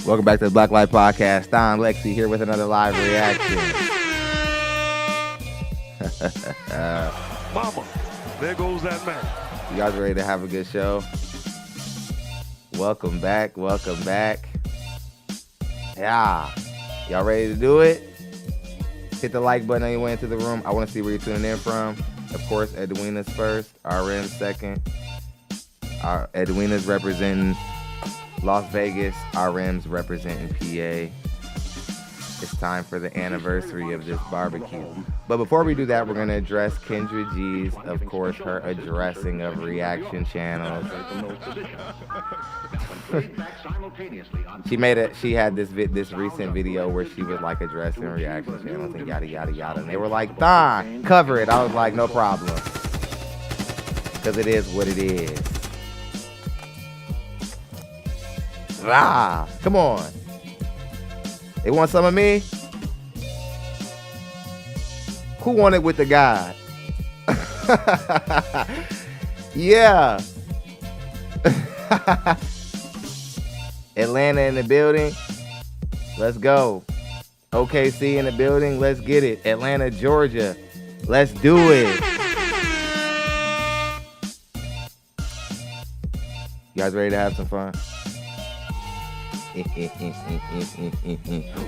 Welcome back to the Black Light Podcast. ThonLexy here with another live reaction. Mama, there goes that man. You guys ready to have a good show? Welcome back. Welcome back. Yeah. Y'all ready to do it? Hit the like button on your way into the room. I want to see where you're tuning in from. Of course, Edwina's first, RM second. Edwina's representing Las Vegas, RM's representing PA. It's time for the anniversary of this barbecue. But before we do that, we're going to address Kendra G's, of course, her addressing of reaction channels. She had this recent video where she was like addressing reaction channels and yada yada yada. And they were like, "Thon, cover it." I was like, no problem. Because it is what it is. Ah, come on. They want some of me? Who wanted with the God? Yeah. Atlanta in the building. Let's go. OKC in the building. Let's get it. Atlanta, Georgia. Let's do it. You guys ready to have some fun?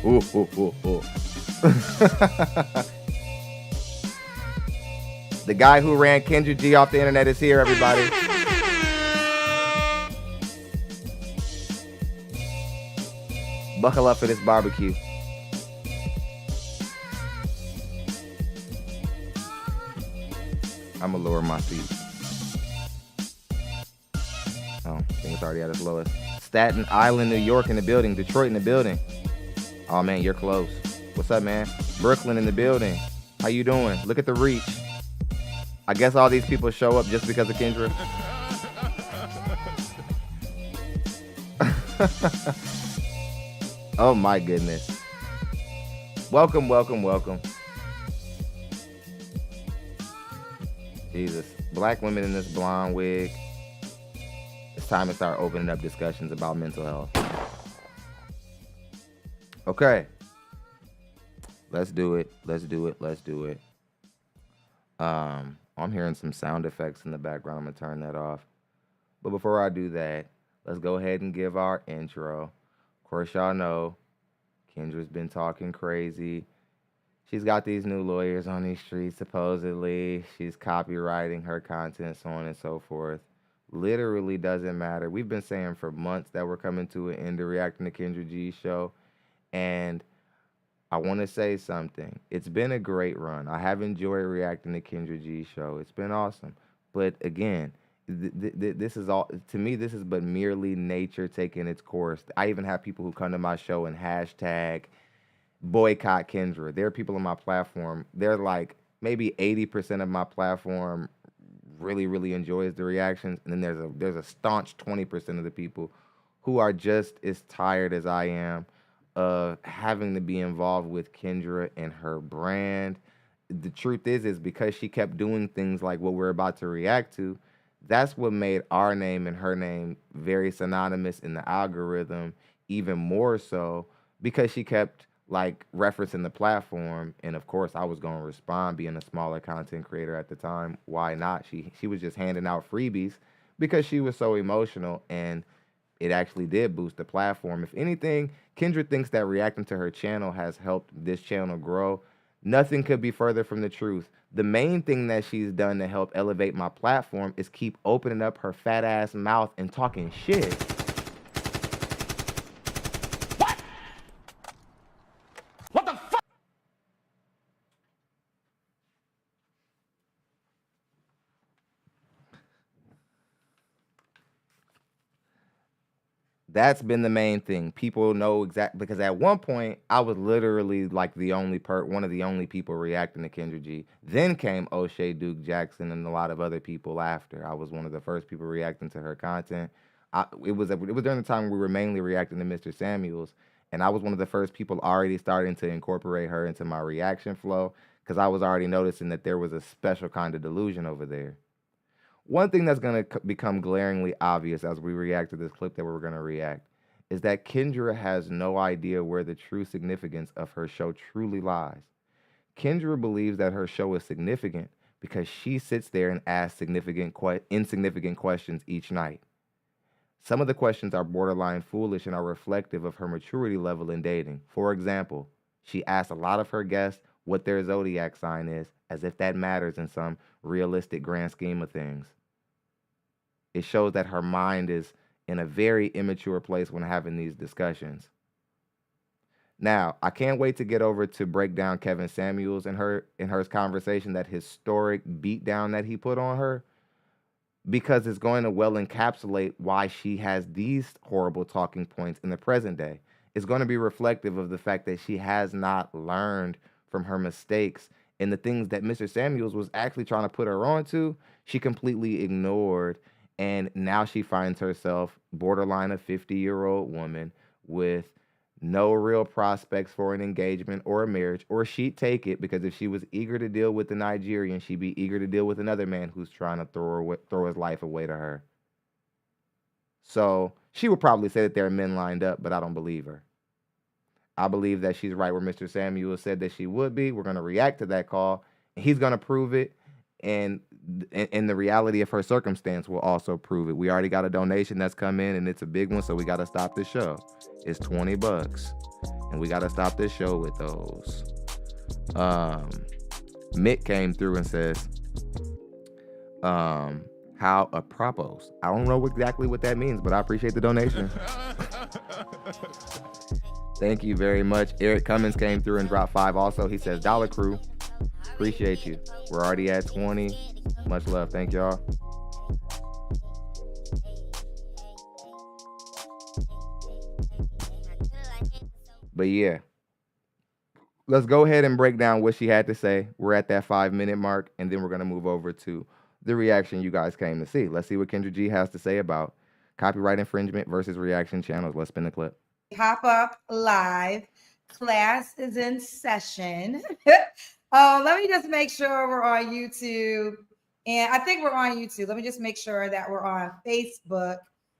Ooh, ooh, ooh, ooh. The guy who ran Kendra G off the internet is here, everybody. Buckle up for this barbecue. I'm gonna lower my seat. Oh, I think it's already at its lowest. Staten Island, New York in the building. Detroit in the building. Oh man, you're close. What's up, man? Brooklyn in the building. How you doing? Look at the reach. I guess all these people show up just because of Kendra. Oh my goodness. Welcome, welcome, welcome. Jesus. Black women in this blonde wig. It's time to start opening up discussions about mental health. Okay. Let's do it. Let's do it. Let's do it. I'm hearing some sound effects in the background. I'm going to turn that off. But before I do that, let's go ahead and give our intro. Of course, y'all know Kendra's been talking crazy. She's got these new lawyers on these streets, supposedly. She's copywriting her content, so on and so forth. Literally doesn't matter. We've been saying for months that we're coming to an end to reacting to Kendra G's show. And I want to say something. It's been a great run. I have enjoyed reacting to Kendra G's show. It's been awesome. But again, this is all, to me, this is but merely nature taking its course. I even have people who come to my show and hashtag boycott Kendra. There are people on my platform. They're like maybe 80% of my platform really enjoys the reactions, and then there's a staunch 20% of the people who are just as tired as I am of having to be involved with Kendra and her brand. The truth is because she kept doing things like what we're about to react to, that's what made our name and her name very synonymous in the algorithm, even more so because she kept like referencing the platform. And of course I was going to respond, being a smaller content creator at the time. Why not? She was just handing out freebies because she was so emotional, and it actually did boost the platform. If anything, Kendra thinks that reacting to her channel has helped this channel grow. Nothing could be further from the truth. The main thing that she's done to help elevate my platform is keep opening up her fat ass mouth and talking shit. That's been the main thing. People know exactly, because at one point I was literally like one of the only people reacting to Kendra G. Then came O'Shea Duke Jackson and a lot of other people after. I was one of the first people reacting to her content. It was during the time we were mainly reacting to Mr. Samuels, and I was one of the first people already starting to incorporate her into my reaction flow because I was already noticing that there was a special kind of delusion over there. One thing that's going to become glaringly obvious as we react to this clip that we're going to react is that Kendra has no idea where the true significance of her show truly lies. Kendra believes that her show is significant because she sits there and asks insignificant questions each night. Some of the questions are borderline foolish and are reflective of her maturity level in dating. For example, she asks a lot of her guests what their zodiac sign is, as if that matters in some realistic grand scheme of things. It shows that her mind is in a very immature place when having these discussions. Now, I can't wait to get over to break down Kevin Samuels and her conversation, that historic beatdown that he put on her, because it's going to well encapsulate why she has these horrible talking points in the present day. It's going to be reflective of the fact that she has not learned from her mistakes, and the things that Mr. Samuels was actually trying to put her onto, she completely ignored. And now she finds herself borderline a 50-year-old woman with no real prospects for an engagement or a marriage, or she'd take it, because if she was eager to deal with the Nigerian, she'd be eager to deal with another man who's trying to throw his life away to her. So she would probably say that there are men lined up, but I don't believe her. I believe that she's right where Mr. Samuel said that she would be. We're going to react to that call, and he's going to prove it. And the reality of her circumstance will also prove it. We already got a donation that's come in, and it's a big one, so we got to stop the show. It's $20, and we got to stop this show with those. Mick came through and says, how apropos. I don't know exactly what that means, but I appreciate the donation. Thank you very much. Eric Cummins came through and dropped 5 also. He says, Dollar Crew. Appreciate you. We're already at 20. Much love. Thank y'all. But yeah, let's go ahead and break down what she had to say. We're at that 5-minute mark, and then we're going to move over to the reaction you guys came to see. Let's see what Kendra G has to say about copyright infringement versus reaction channels. Let's spin the clip. Hop up live. Class is in session. Let me just make sure we're on YouTube. And I think we're on YouTube. Let me just make sure that we're on Facebook.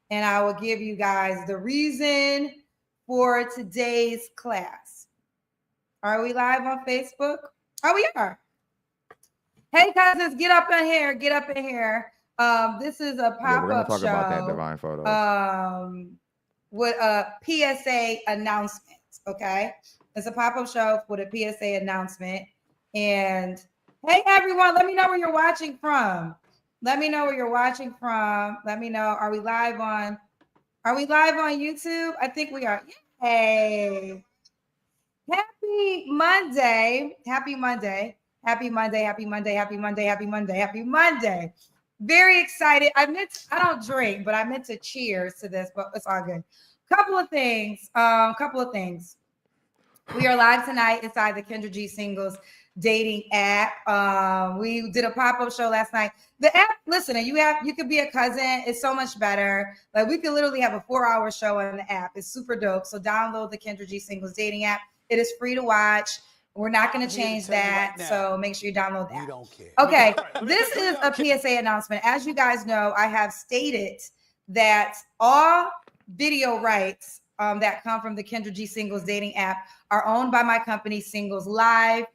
And I will give you guys the reason for today's class. Are we live on Facebook? Oh, we are. Hey, cousins, get up in here. Get up in here. This is a pop-up show. We're going to talk about that divine photo. With a PSA announcement, okay? It's a pop-up show with a PSA announcement. And hey, everyone, let me know where you're watching from. Let me know where you're watching from. Let me know. Are we live on YouTube? I think we are. Yay. Happy Monday. Happy Monday. Happy Monday. Happy Monday. Happy Monday. Happy Monday. Happy Monday. Very excited. I don't drink, but I meant to cheers to this, but it's all good. Couple of things. We are live tonight inside the Kendra G Singles dating app. We did a pop-up show last night. The app, listen, you could be a cousin. It's so much better. Like, we could literally have a 4-hour show on the app. It's super dope. So download the Kendra G Singles dating app. It is free to watch. We're not going to change that. Right, so make sure you download that. We don't care. Okay. This is a PSA announcement. As you guys know, I have stated that all video rights that come from the Kendra G Singles dating app are owned by my company, Singles Live.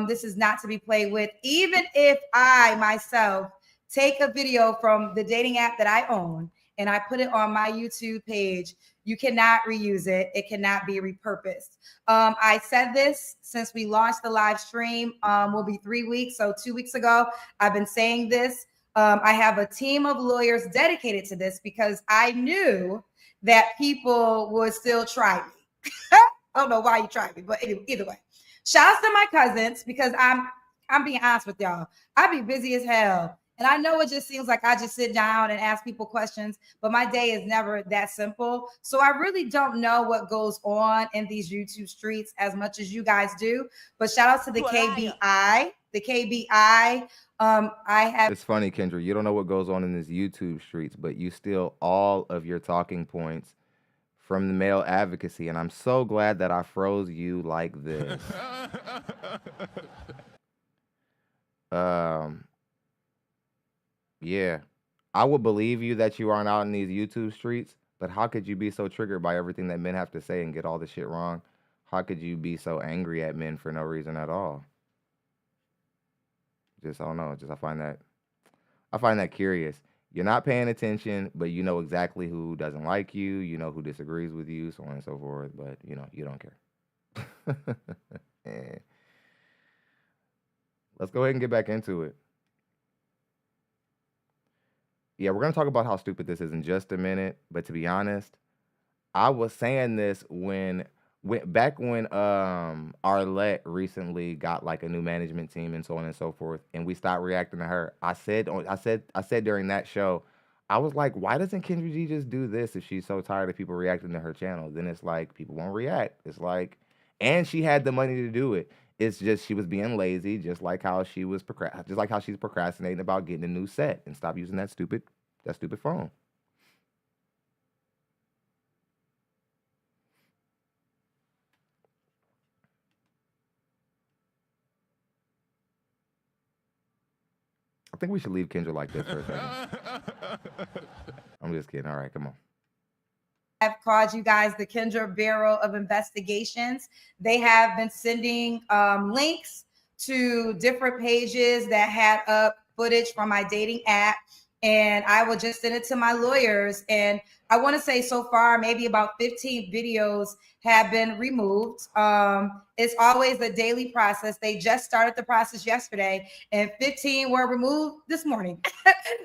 This is not to be played with. Even if I myself take a video from the dating app that I own and I put it on my YouTube page, you cannot reuse it. It cannot be repurposed. I said this since we launched the live stream, will be 3 weeks. So 2 weeks ago, I've been saying this. I have a team of lawyers dedicated to this because I knew that people would still try me. I don't know why you tried me, but either way. Shouts to my cousins, because I'm being honest with y'all. I be busy as hell. And I know it just seems like I just sit down and ask people questions, but my day is never that simple. So I really don't know what goes on in these YouTube streets as much as you guys do. But shout out to the KBI. The KBI. It's funny, Kendra. You don't know what goes on in these YouTube streets, but you steal all of your talking points from the male advocacy. And I'm so glad that I froze you like this. Yeah, I would believe you that you aren't out in these YouTube streets, But how could you be so triggered by everything that men have to say and get all the shit wrong? How could you be so angry at men for no reason at all? Just I don't know. Just I find that curious. You're not paying attention, but you know exactly who doesn't like you, you know who disagrees with you, so on and so forth, but you know, you don't care. Eh. Let's go ahead and get back into it. Yeah, we're gonna talk about how stupid this is in just a minute, but to be honest, I was saying this back when Arlette recently got like a new management team and so on and so forth, and we stopped reacting to her. I said during that show, I was like, why doesn't Kendra G just do this if she's so tired of people reacting to her channel? Then it's like people won't react. It's like, and she had the money to do it. It's just she was being lazy, just like how she's procrastinating about getting a new set and stop using that stupid phone. I think we should leave Kendra like this for a second. I'm just kidding. All right, come on. I've called you guys the Kendra Bureau of Investigations. They have been sending links to different pages that had up footage from my dating app, and I will just send it to my lawyers. And I want to say so far, maybe about 15 videos have been removed. It's always a daily process. They just started the process yesterday, and 15 were removed this morning.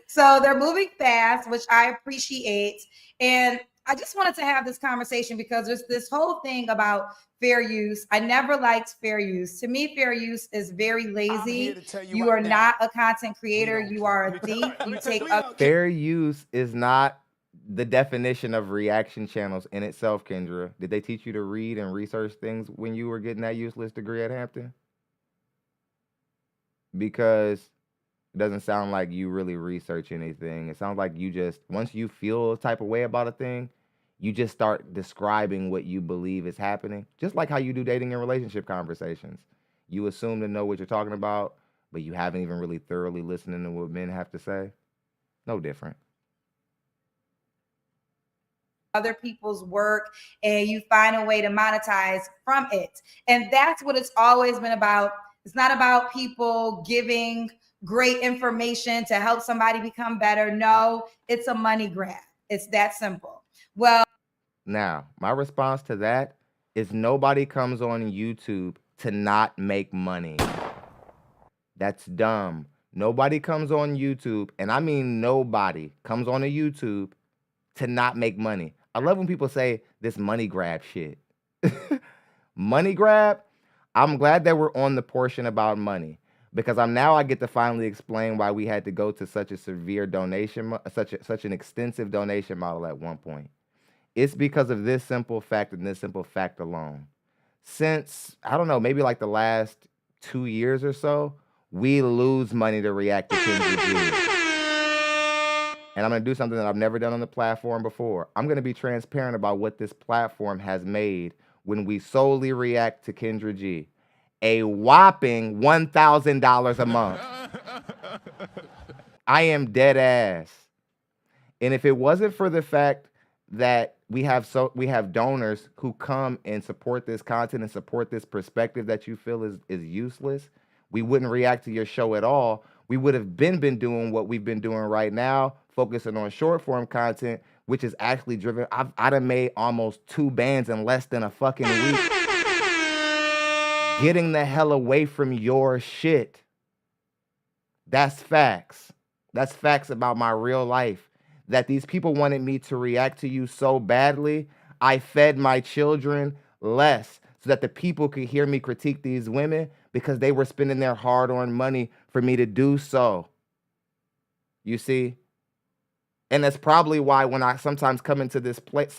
So they're moving fast, which I appreciate. And I just wanted to have this conversation because there's this whole thing about fair use. I never liked fair use. To me, fair use is very lazy. You are not a content creator. You are a thief. You take up. Fair use is not the definition of reaction channels in itself, Kendra. Did they teach you to read and research things when you were getting that useless degree at Hampton? Because it doesn't sound like you really research anything. It sounds like you just, once you feel a type of way about a thing, you just start describing what you believe is happening. Just like how you do dating and relationship conversations. You assume to know what you're talking about, but you haven't even really thoroughly listened to what men have to say. No different. Other people's work, and you find a way to monetize from it. And that's what it's always been about. It's not about people giving great information to help somebody become better. No, it's a money grab. It's that simple. Well, now, my response to that is nobody comes on YouTube to not make money. That's dumb. Nobody comes on YouTube, and I mean nobody comes on a YouTube to not make money. I love when people say this money grab shit. Money grab? I'm glad that we're on the portion about money, because I get to finally explain why we had to go to such a severe donation, such an extensive donation model at one point. It's because of this simple fact and this simple fact alone. Since, I don't know, maybe like the last 2 years or so, we lose money to react to Kendra G. And I'm going to do something that I've never done on the platform before. I'm going to be transparent about what this platform has made when we solely react to Kendra G. A whopping $1,000 a month. I am dead ass. And if it wasn't for the fact that we have donors who come and support this content and support this perspective that you feel is useless, we wouldn't react to your show at all. We would have been doing what we've been doing right now, focusing on short form content, which is actually driven. I'd have made almost 2 bands in less than a fucking week. Getting the hell away from your shit. That's facts. That's facts about my real life. That these people wanted me to react to you so badly, I fed my children less so that the people could hear me critique these women because they were spending their hard-earned money for me to do so. You see? And that's probably why when I sometimes come into this place,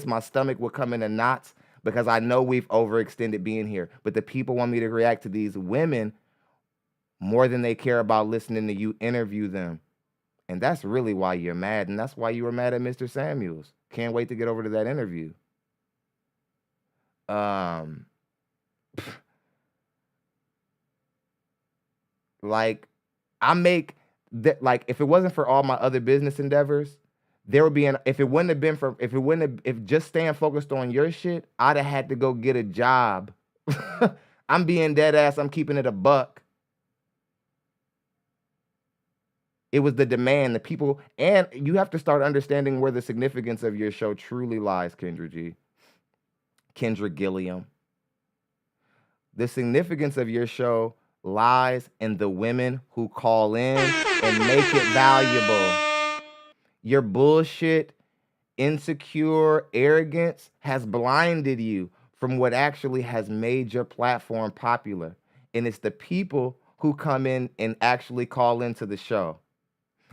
my stomach will come in knots because I know we've overextended being here. But the people want me to react to these women more than they care about listening to you interview them. And that's really why you're mad. And that's why you were mad at Mr. Samuels. Can't wait to get over to that interview. Like, I make that, like, if it wasn't for all my other business endeavors, there would be if just staying focused on your shit, I'd have had to go get a job. I'm being dead ass. I'm keeping it a buck. It was the demand, the people, and you have to start understanding where the significance of your show truly lies, Kendra G. Kendra Gilliam. The significance of your show lies in the women who call in and make it valuable. Your bullshit, insecure arrogance has blinded you from what actually has made your platform popular. And it's the people who come in and actually call into the show.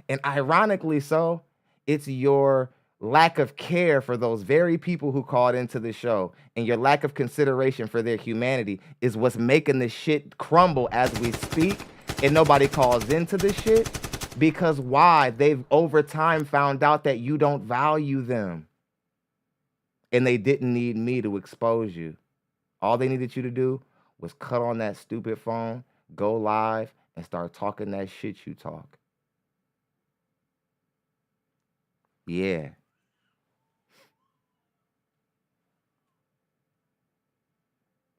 And ironically so, it's your lack of care for those very people who called into the show and your lack of consideration for their humanity is what's making this shit crumble as we speak. And nobody calls into this shit because why? They've over time found out that you don't value them. And they didn't need me to expose you. All they needed you to do was cut on that stupid phone, go live, and start talking that shit you talk. Yeah.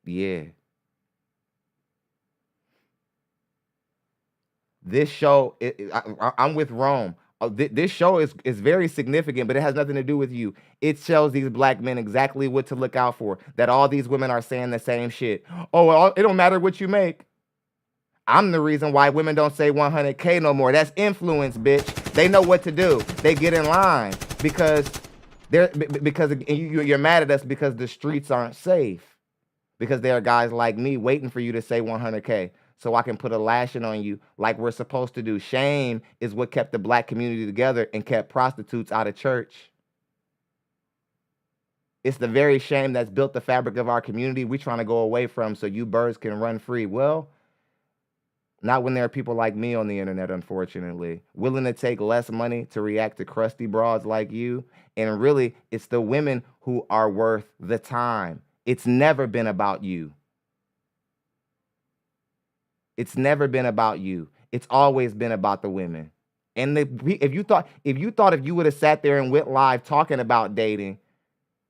Yeah. This show, I'm with Rome. This show is very significant, but it has nothing to do with you. It shows these black men exactly what to look out for, that all these women are saying the same shit. Oh, well, it don't matter what you make. I'm the reason why women don't say 100K no more. That's influence, bitch. They know what to do. They get in line because you're mad at us because the streets aren't safe. Because there are guys like me waiting for you to say 100K so I can put a lashing on you like we're supposed to do. Shame is what kept the black community together and kept prostitutes out of church. It's the very shame that's built the fabric of our community we're trying to go away from so you birds can run free. Well, not when there are people like me on the internet, unfortunately, willing to take less money to react to crusty broads like you. And really, it's the women who are worth the time. It's never been about you. It's never been about you. It's always been about the women. And if you thought if you would have sat there and went live talking about dating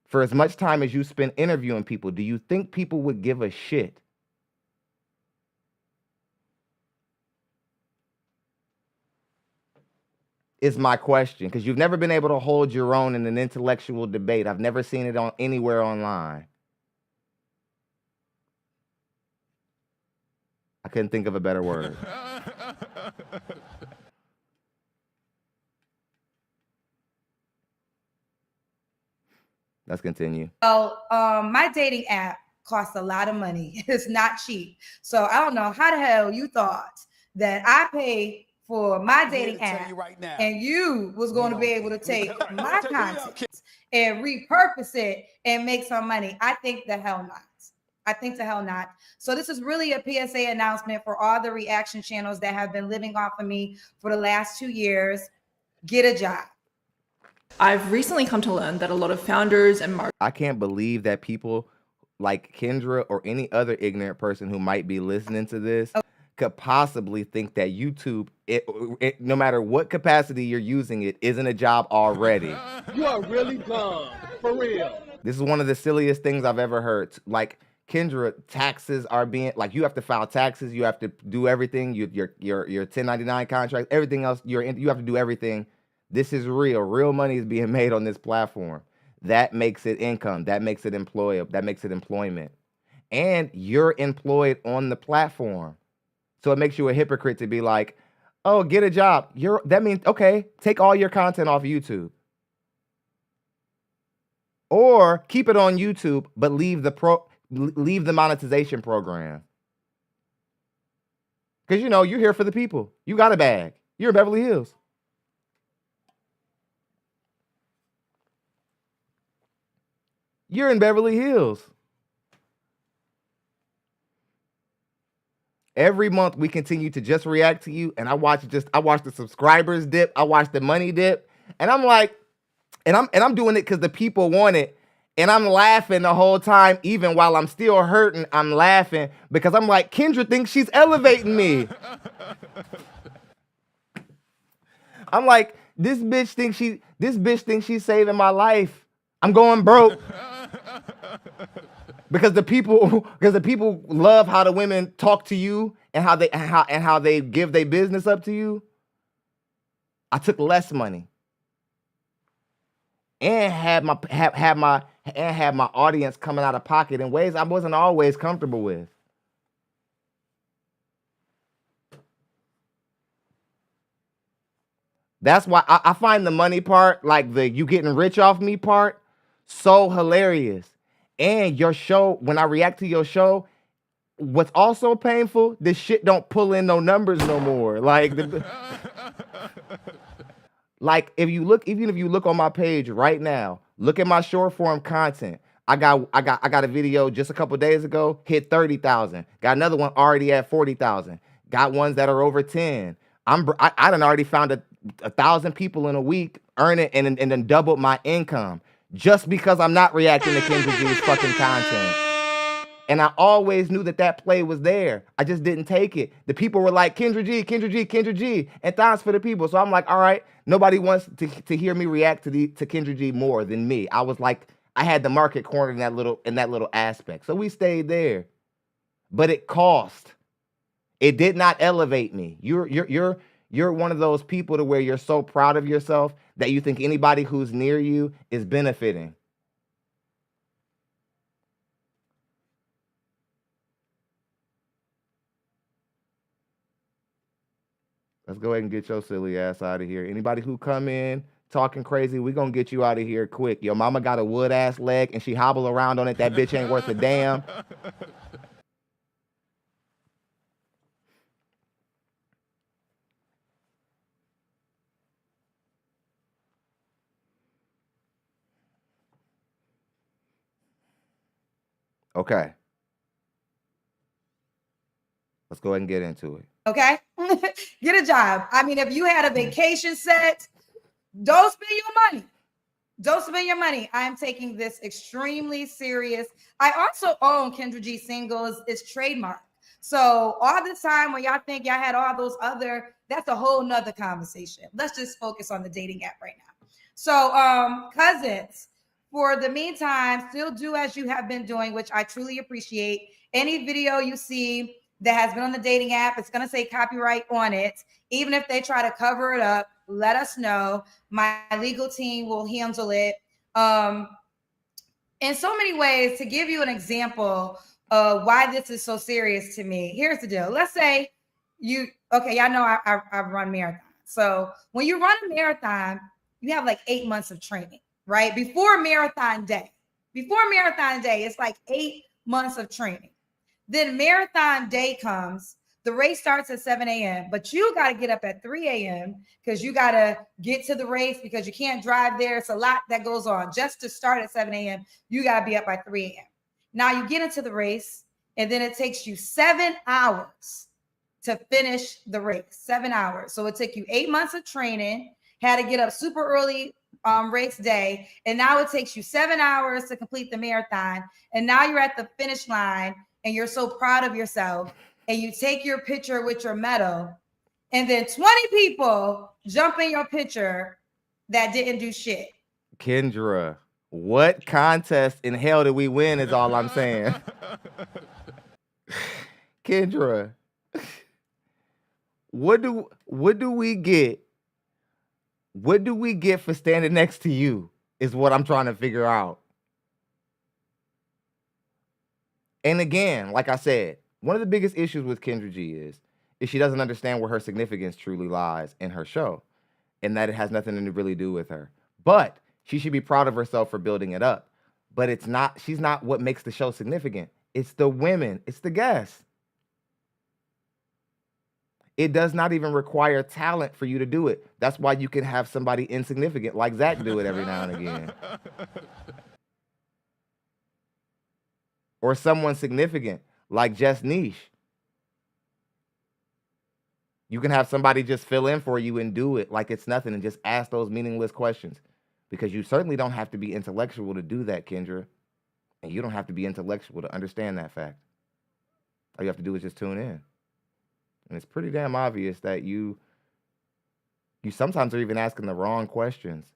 for as much time as you spend interviewing people, do you think people would give a shit? Is my question, because you've never been able to hold your own in an intellectual debate. I've never seen it on anywhere online. I couldn't think of a better word. Let's continue. So, my dating app costs a lot of money. It's not cheap. So I don't know how the hell you thought that I paid for my dating app and you was going to be able to take my content and repurpose it and make some money. I think the hell not. I think the hell not. So this is really a PSA announcement for all the reaction channels that have been living off of me for the last 2 years. Get a job. I've recently come to learn that a lot of founders and marketers. I can't believe that people like Kendra or any other ignorant person who might be listening to this could possibly think that YouTube, no matter what capacity you're using it, isn't a job already. You are really dumb, for real. This is one of the silliest things I've ever heard. Like, Kendra, taxes are being, like, you have to file taxes, you have to do everything, your 1099 contract, everything else, you have to do everything. This is real. Real money is being made on this platform. That makes it income. That makes it that makes it employment. And you're employed on the platform. So it makes you a hypocrite to be like, oh, get a job. That means, okay, take all your content off YouTube. Or keep it on YouTube, but leave the monetization program. Because, you know, you're here for the people. You got a bag. You're in Beverly Hills. You're in Beverly Hills. Every month we continue to just react to you, and I watch the subscribers dip, I watch the money dip, and I'm like, and I'm doing it because the people want it, and I'm laughing the whole time, even while I'm still hurting, I'm laughing because I'm like, Kendra thinks she's elevating me. I'm like, this bitch thinks This bitch thinks she's saving my life. I'm going broke. Because the people love how the women talk to you and how they give their business up to you. I took less money and had my audience coming out of pocket in ways I wasn't always comfortable with. That's why I find the money part, like the you getting rich off me part, so hilarious. And your show, when I react to your show, what's also painful, this shit don't pull in no numbers no more. Like, like even if you look on my page right now, look at my short form content. I got a video just a couple days ago, hit 30,000. Got another one already at 40,000. Got ones that are over 10. I done already found 1,000 people in a week earning and then doubled my income just because I'm not reacting to Kendra G's fucking content. And I always knew that play was there. I just didn't take it. The people were like, Kendra G, Kendra G, Kendra G. And thanks for the people. So I'm like, all right, nobody wants to hear me react to Kendra G more than me. I was like, I had the market cornered in that little aspect. So we stayed there. But it cost. It did not elevate me. You're one of those people to where you're so proud of yourself that you think anybody who's near you is benefiting. Let's go ahead and get your silly ass out of here. Anybody who come in talking crazy, we gonna get you out of here quick. Your mama got a wood ass leg and she hobble around on it. That bitch ain't worth a damn. Okay. Let's go ahead and get into it. Okay? Get a job. I mean, if you had a vacation set, don't spend your money. Don't spend your money. I'm taking this extremely serious. I also own Kendra G Singles. It's trademark. So all the time when y'all think y'all had all those other, that's a whole nother conversation. Let's just focus on the dating app right now. So cousins, for the meantime, still do as you have been doing, which I truly appreciate. Any video you see that has been on the dating app, it's going to say copyright on it. Even if they try to cover it up, let us know. My legal team will handle it. In so many ways, to give you an example of why this is so serious to me, here's the deal. Let's say y'all know I run marathons. So when you run a marathon, you have like 8 months of training, right? Before marathon day, it's like 8 months of training. Then marathon day comes. The race starts at 7 a.m., but you got to get up at 3 a.m. because you got to get to the race because you can't drive there. It's a lot that goes on. Just to start at 7 a.m., you got to be up by 3 a.m. Now you get into the race, and then it takes you 7 hours to finish the race. 7 hours. So it took you 8 months of training, had to get up super early race day, and now it takes you 7 hours to complete the marathon, and now you're at the finish line, and you're so proud of yourself, and you take your picture with your medal, and then 20 people jump in your picture that didn't do shit. Kendra, what contest in hell did we win is all I'm saying. Kendra, what do we get? What do we get for standing next to you is what I'm trying to figure out. And again, like I said, one of the biggest issues with Kendra G is she doesn't understand where her significance truly lies in her show, and that it has nothing to really do with her. But she should be proud of herself for building it up. But she's not what makes the show significant. It's the women, it's the guests. It does not even require talent for you to do it. That's why you can have somebody insignificant like Zach do it every now and again. Or someone significant like Jess Niche. You can have somebody just fill in for you and do it like it's nothing and just ask those meaningless questions. Because you certainly don't have to be intellectual to do that, Kendra. And you don't have to be intellectual to understand that fact. All you have to do is just tune in. And it's pretty damn obvious that you sometimes are even asking the wrong questions.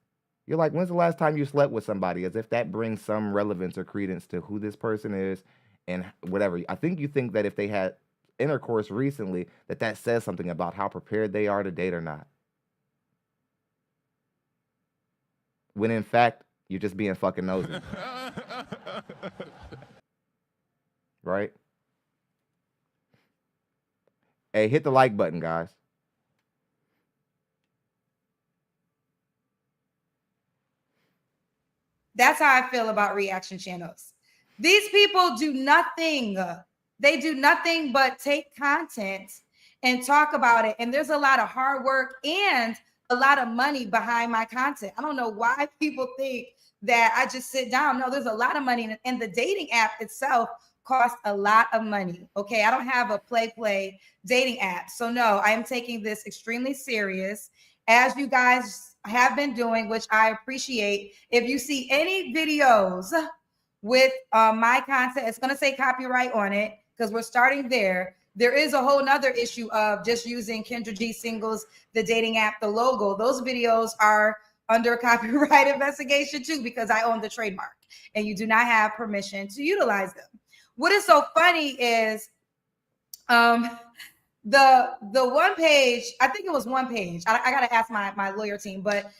You're like, when's the last time you slept with somebody? As if that brings some relevance or credence to who this person is and whatever. I think you think that if they had intercourse recently, that says something about how prepared they are to date or not. When in fact, you're just being fucking nosy. Right? Hey, hit the like button, guys. That's how I feel about reaction channels. These people do nothing. They do nothing but take content and talk about it. And there's a lot of hard work and a lot of money behind my content. I don't know why people think that I just sit down. No, there's a lot of money. And the dating app itself costs a lot of money. Okay, I don't have a play dating app. So no, I am taking this extremely serious, as you guys have been doing, which I appreciate. If you see any videos with my content, it's going to say copyright on it because we're starting there. There is a whole nother issue of just using Kendra G Singles, the dating app, the logo. Those videos are under copyright investigation too, because I own the trademark and you do not have permission to utilize them. What is so funny is the one page, I think it was one page. I got to ask my lawyer team, but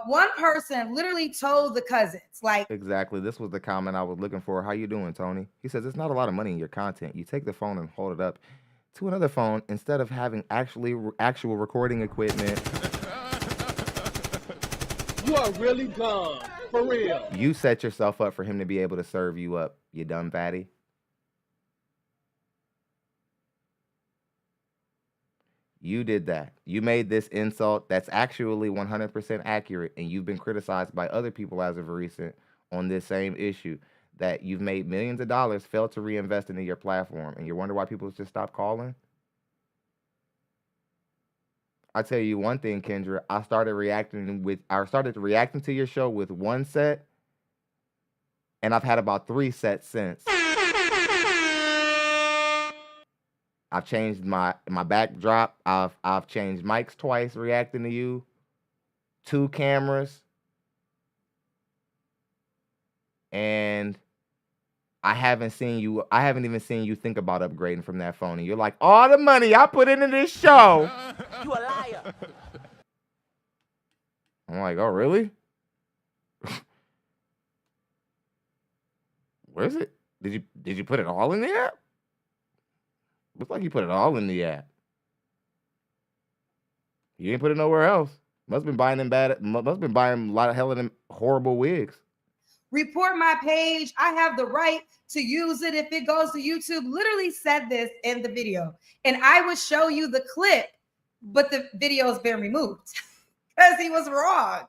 one person literally told the cousins, like, exactly. This was the comment I was looking for. How you doing, Tony? He says, it's not a lot of money in your content. You take the phone and hold it up to another phone instead of having actual recording equipment. You are really dumb. For real. You set yourself up for him to be able to serve you up, you dumb fatty. You did that. You made this insult that's actually 100% accurate, and you've been criticized by other people as of recent on this same issue, that you've made millions of dollars, failed to reinvest into your platform, and you wonder why people just stop calling? I tell you one thing, Kendra, I started reacting to your show with one set, and I've had about 3 sets since. I've changed my backdrop. I've changed mics twice reacting to you. 2 cameras. And I haven't even seen you think about upgrading from that phone. And you're like, all the money I put into this show. You a liar. I'm like, oh, really? Where is it? Did you put it all in the app? Looks like you put it all in the app. You didn't put it nowhere else. Must have been buying a lot of hell of them horrible wigs. Report my page. I have the right to use it if it goes to YouTube. Literally said this in the video. And I would show you the clip, but the video has been removed because he was wrong.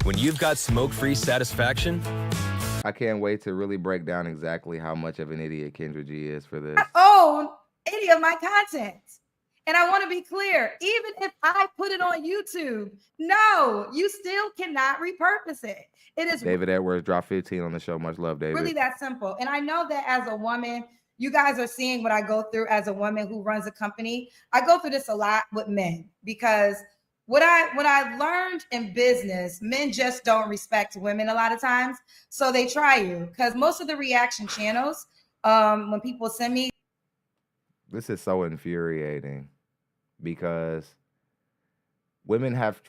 When you've got smoke-free satisfaction, I can't wait to really break down exactly how much of an idiot Kendra G is for this. I own any of my content. And I want to be clear, even if I put it on YouTube, no, you still cannot repurpose it. It is David Edwards dropped 15 on the show. Much love, David. really that simple. And I know that as a woman, you guys are seeing what I go through as a woman who runs a company. I go through this a lot with men because what I learned in business, men just don't respect women a lot of times. So they try you, because most of the reaction channels, when people send me. This is so infuriating because women have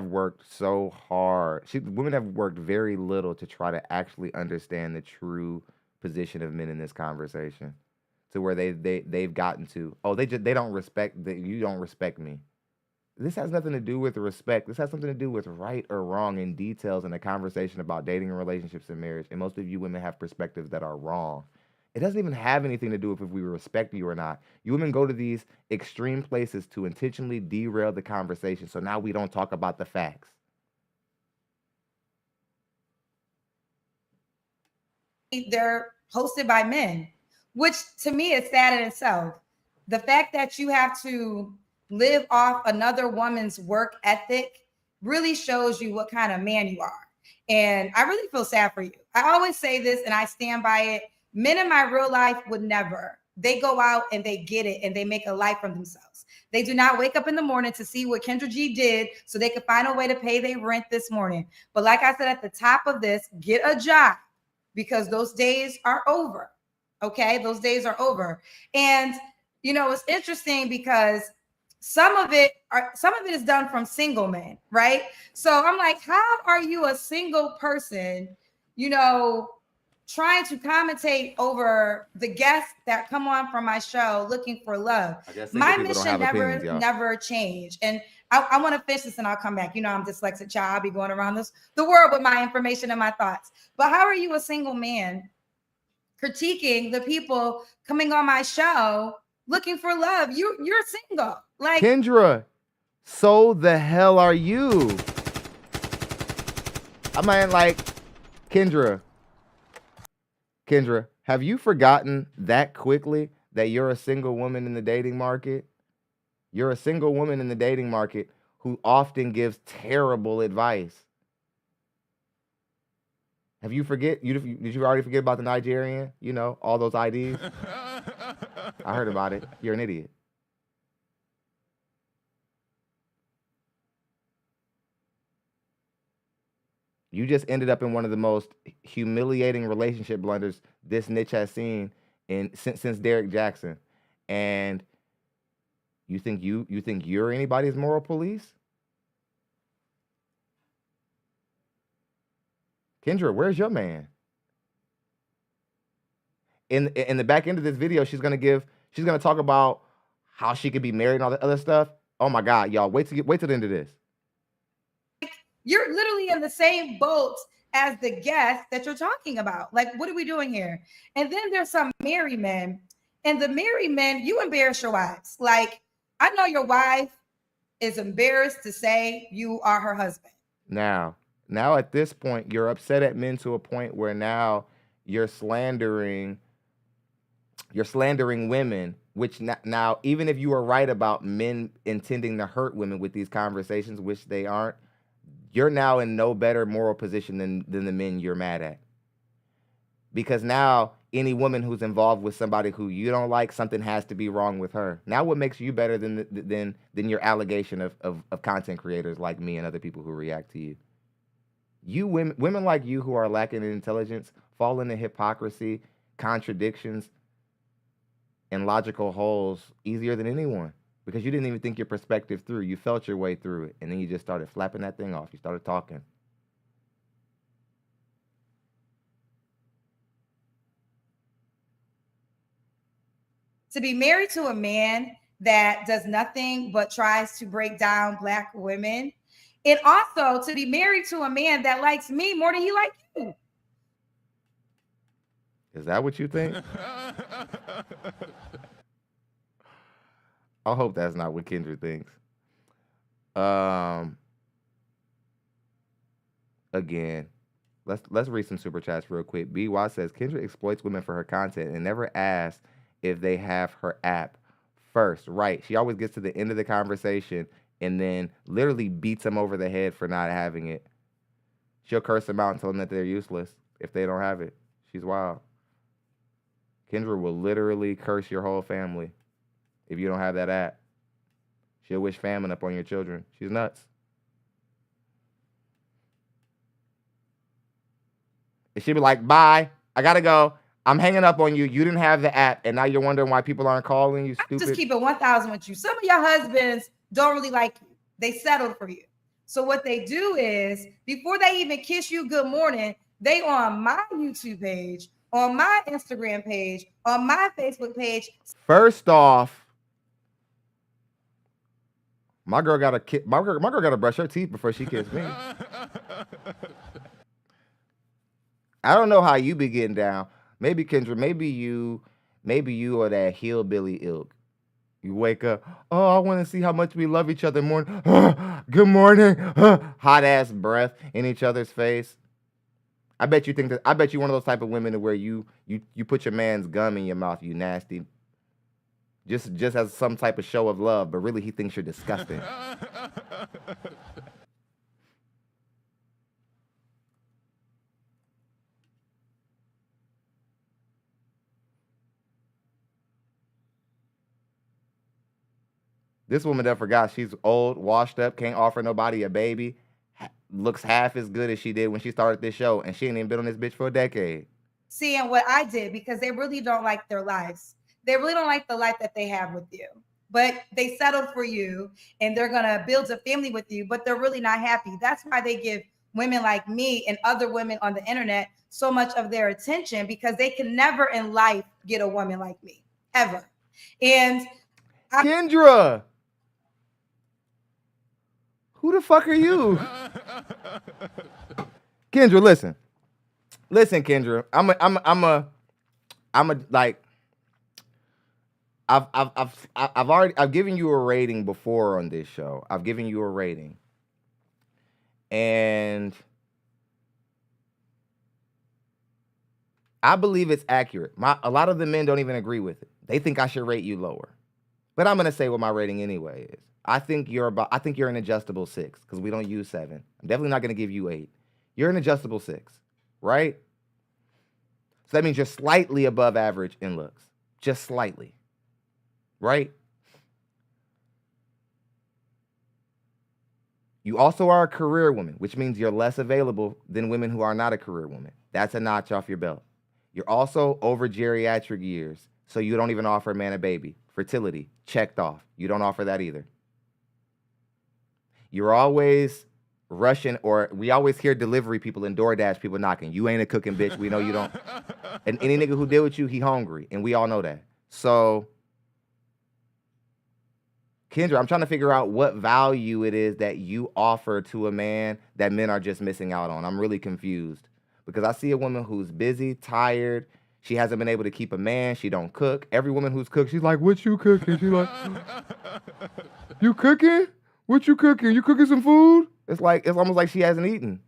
worked so hard. Women have worked very little to try to actually understand the true position of men in this conversation, to where they've gotten to, oh, they don't respect that, you don't respect me. This has nothing to do with respect. This has something to do with right or wrong and details in a conversation about dating and relationships and marriage. And most of you women have perspectives that are wrong. It doesn't even have anything to do with if we respect you or not. You women go to these extreme places to intentionally derail the conversation, so now we don't talk about the facts. They're hosted by men, which to me is sad in itself. The fact that you have to live off another woman's work ethic really shows you what kind of man you are. And I really feel sad for you. I always say this and I stand by it. Men in my real life would never. They go out and they get it and they make a life for themselves. They do not wake up in the morning to see what Kendra G did so they could find a way to pay their rent this morning. But like I said at the top of this, get a job because those days are over. Okay, those days are over. And you know, it's interesting because some of it is done from single men, right? So I'm like, how are you a single person, you know, trying to commentate over the guests that come on from my show looking for love? My mission never changed. And I want to finish this and I'll come back. You know, I'm dyslexic child. I'll be going around the world with my information and my thoughts. But how are you a single man critiquing the people coming on my show looking for love? You're single. Like, Kendra, so the hell are you? I mean, like, Kendra, have you forgotten that quickly that you're a single woman in the dating market? You're a single woman in the dating market who often gives terrible advice. Did you already forget about the Nigerian? You know, all those IDs? I heard about it. You're an idiot. You just ended up in one of the most humiliating relationship blunders this niche has seen since Derek Jackson. And you think you're anybody's moral police? Kendra, where's your man? In the back end of this video, she's gonna talk about how she could be married and all that other stuff. Oh my God, y'all, wait till the end of this. You're literally in the same boat as the guest that you're talking about. Like, what are we doing here? And then there's some married men, and the married men, you embarrass your wives. Like, I know your wife is embarrassed to say you are her husband. Now at this point, you're upset at men to a point where now you're slandering women, which now, even if you are right about men intending to hurt women with these conversations, which they aren't, you're now in no better moral position than the men you're mad at. Because now any woman who's involved with somebody who you don't like, something has to be wrong with her. Now what makes you better than your allegation of content creators like me and other people who react to you? You women like you who are lacking in intelligence fall into hypocrisy, contradictions, and logical holes easier than anyone. Because you didn't even think your perspective through. You felt your way through it. And then you just started flapping that thing off. You started talking. To be married to a man that does nothing but tries to break down Black women. And also to be married to a man that likes me more than he likes you. Is that what you think? I hope that's not what Kendra thinks. Again, let's read some super chats real quick. BY says Kendra exploits women for her content and never asks if they have her app first. Right. She always gets to the end of the conversation and then literally beats them over the head for not having it. She'll curse them out and tell them that they're useless if they don't have it. She's wild. Kendra will literally curse your whole family if you don't have that app. She'll wish famine upon your children. She's nuts. And she'll be like, bye, I gotta go. I'm hanging up on you. You didn't have the app, and now you're wondering why people aren't calling you, stupid. Just keep it 1,000 with you. Some of your husbands don't really like you. They settled for you. So what they do is, before they even kiss you good morning, they on my YouTube page, on my Instagram page, on my Facebook page. First off, my girl gotta brush her teeth before she kissed me. I don't know how you be getting down. Maybe Kendra, maybe you are that hillbilly ilk. You wake up, oh, I want to see how much we love each other more. Good morning. Hot ass breath in each other's face. I bet you one of those type of women where you put your man's gum in your mouth, you nasty. Just as some type of show of love, but really he thinks you're disgusting. This woman done forgot she's old, washed up, can't offer nobody a baby, looks half as good as she did when she started this show, and she ain't even been on this bitch for a decade. Seeing what I did because they really don't like their lives. They really don't like the life that they have with you. But they settled for you and they're going to build a family with you, but they're really not happy. That's why they give women like me and other women on the internet so much of their attention, because they can never in life get a woman like me, ever. And Kendra, who the fuck are you? Kendra, listen, Kendra. I've given you a rating before on this show. I've given you a rating, and I believe it's accurate. A lot of the men don't even agree with it. They think I should rate you lower, but I'm gonna say what my rating anyway is. I think you're an adjustable 6 because we don't use 7. I'm definitely not gonna give you 8. You're an adjustable 6, right? So that means you're slightly above average in looks, just slightly, right? You also are a career woman, which means you're less available than women who are not a career woman. That's a notch off your belt. You're also over geriatric years, so you don't even offer a man a baby. Fertility, checked off. You don't offer that either. You're always rushing, or we always hear delivery people and DoorDash people knocking. You ain't a cooking bitch. We know you don't. And any nigga who deal with you, he hungry, and we all know that. So, Kendra, I'm trying to figure out what value it is that you offer to a man that men are just missing out on. I'm really confused because I see a woman who's busy, tired. She hasn't been able to keep a man. She don't cook. Every woman who's cooked, she's like, what you cooking? She's like, you cooking? What you cooking? You cooking some food? It's almost like she hasn't eaten.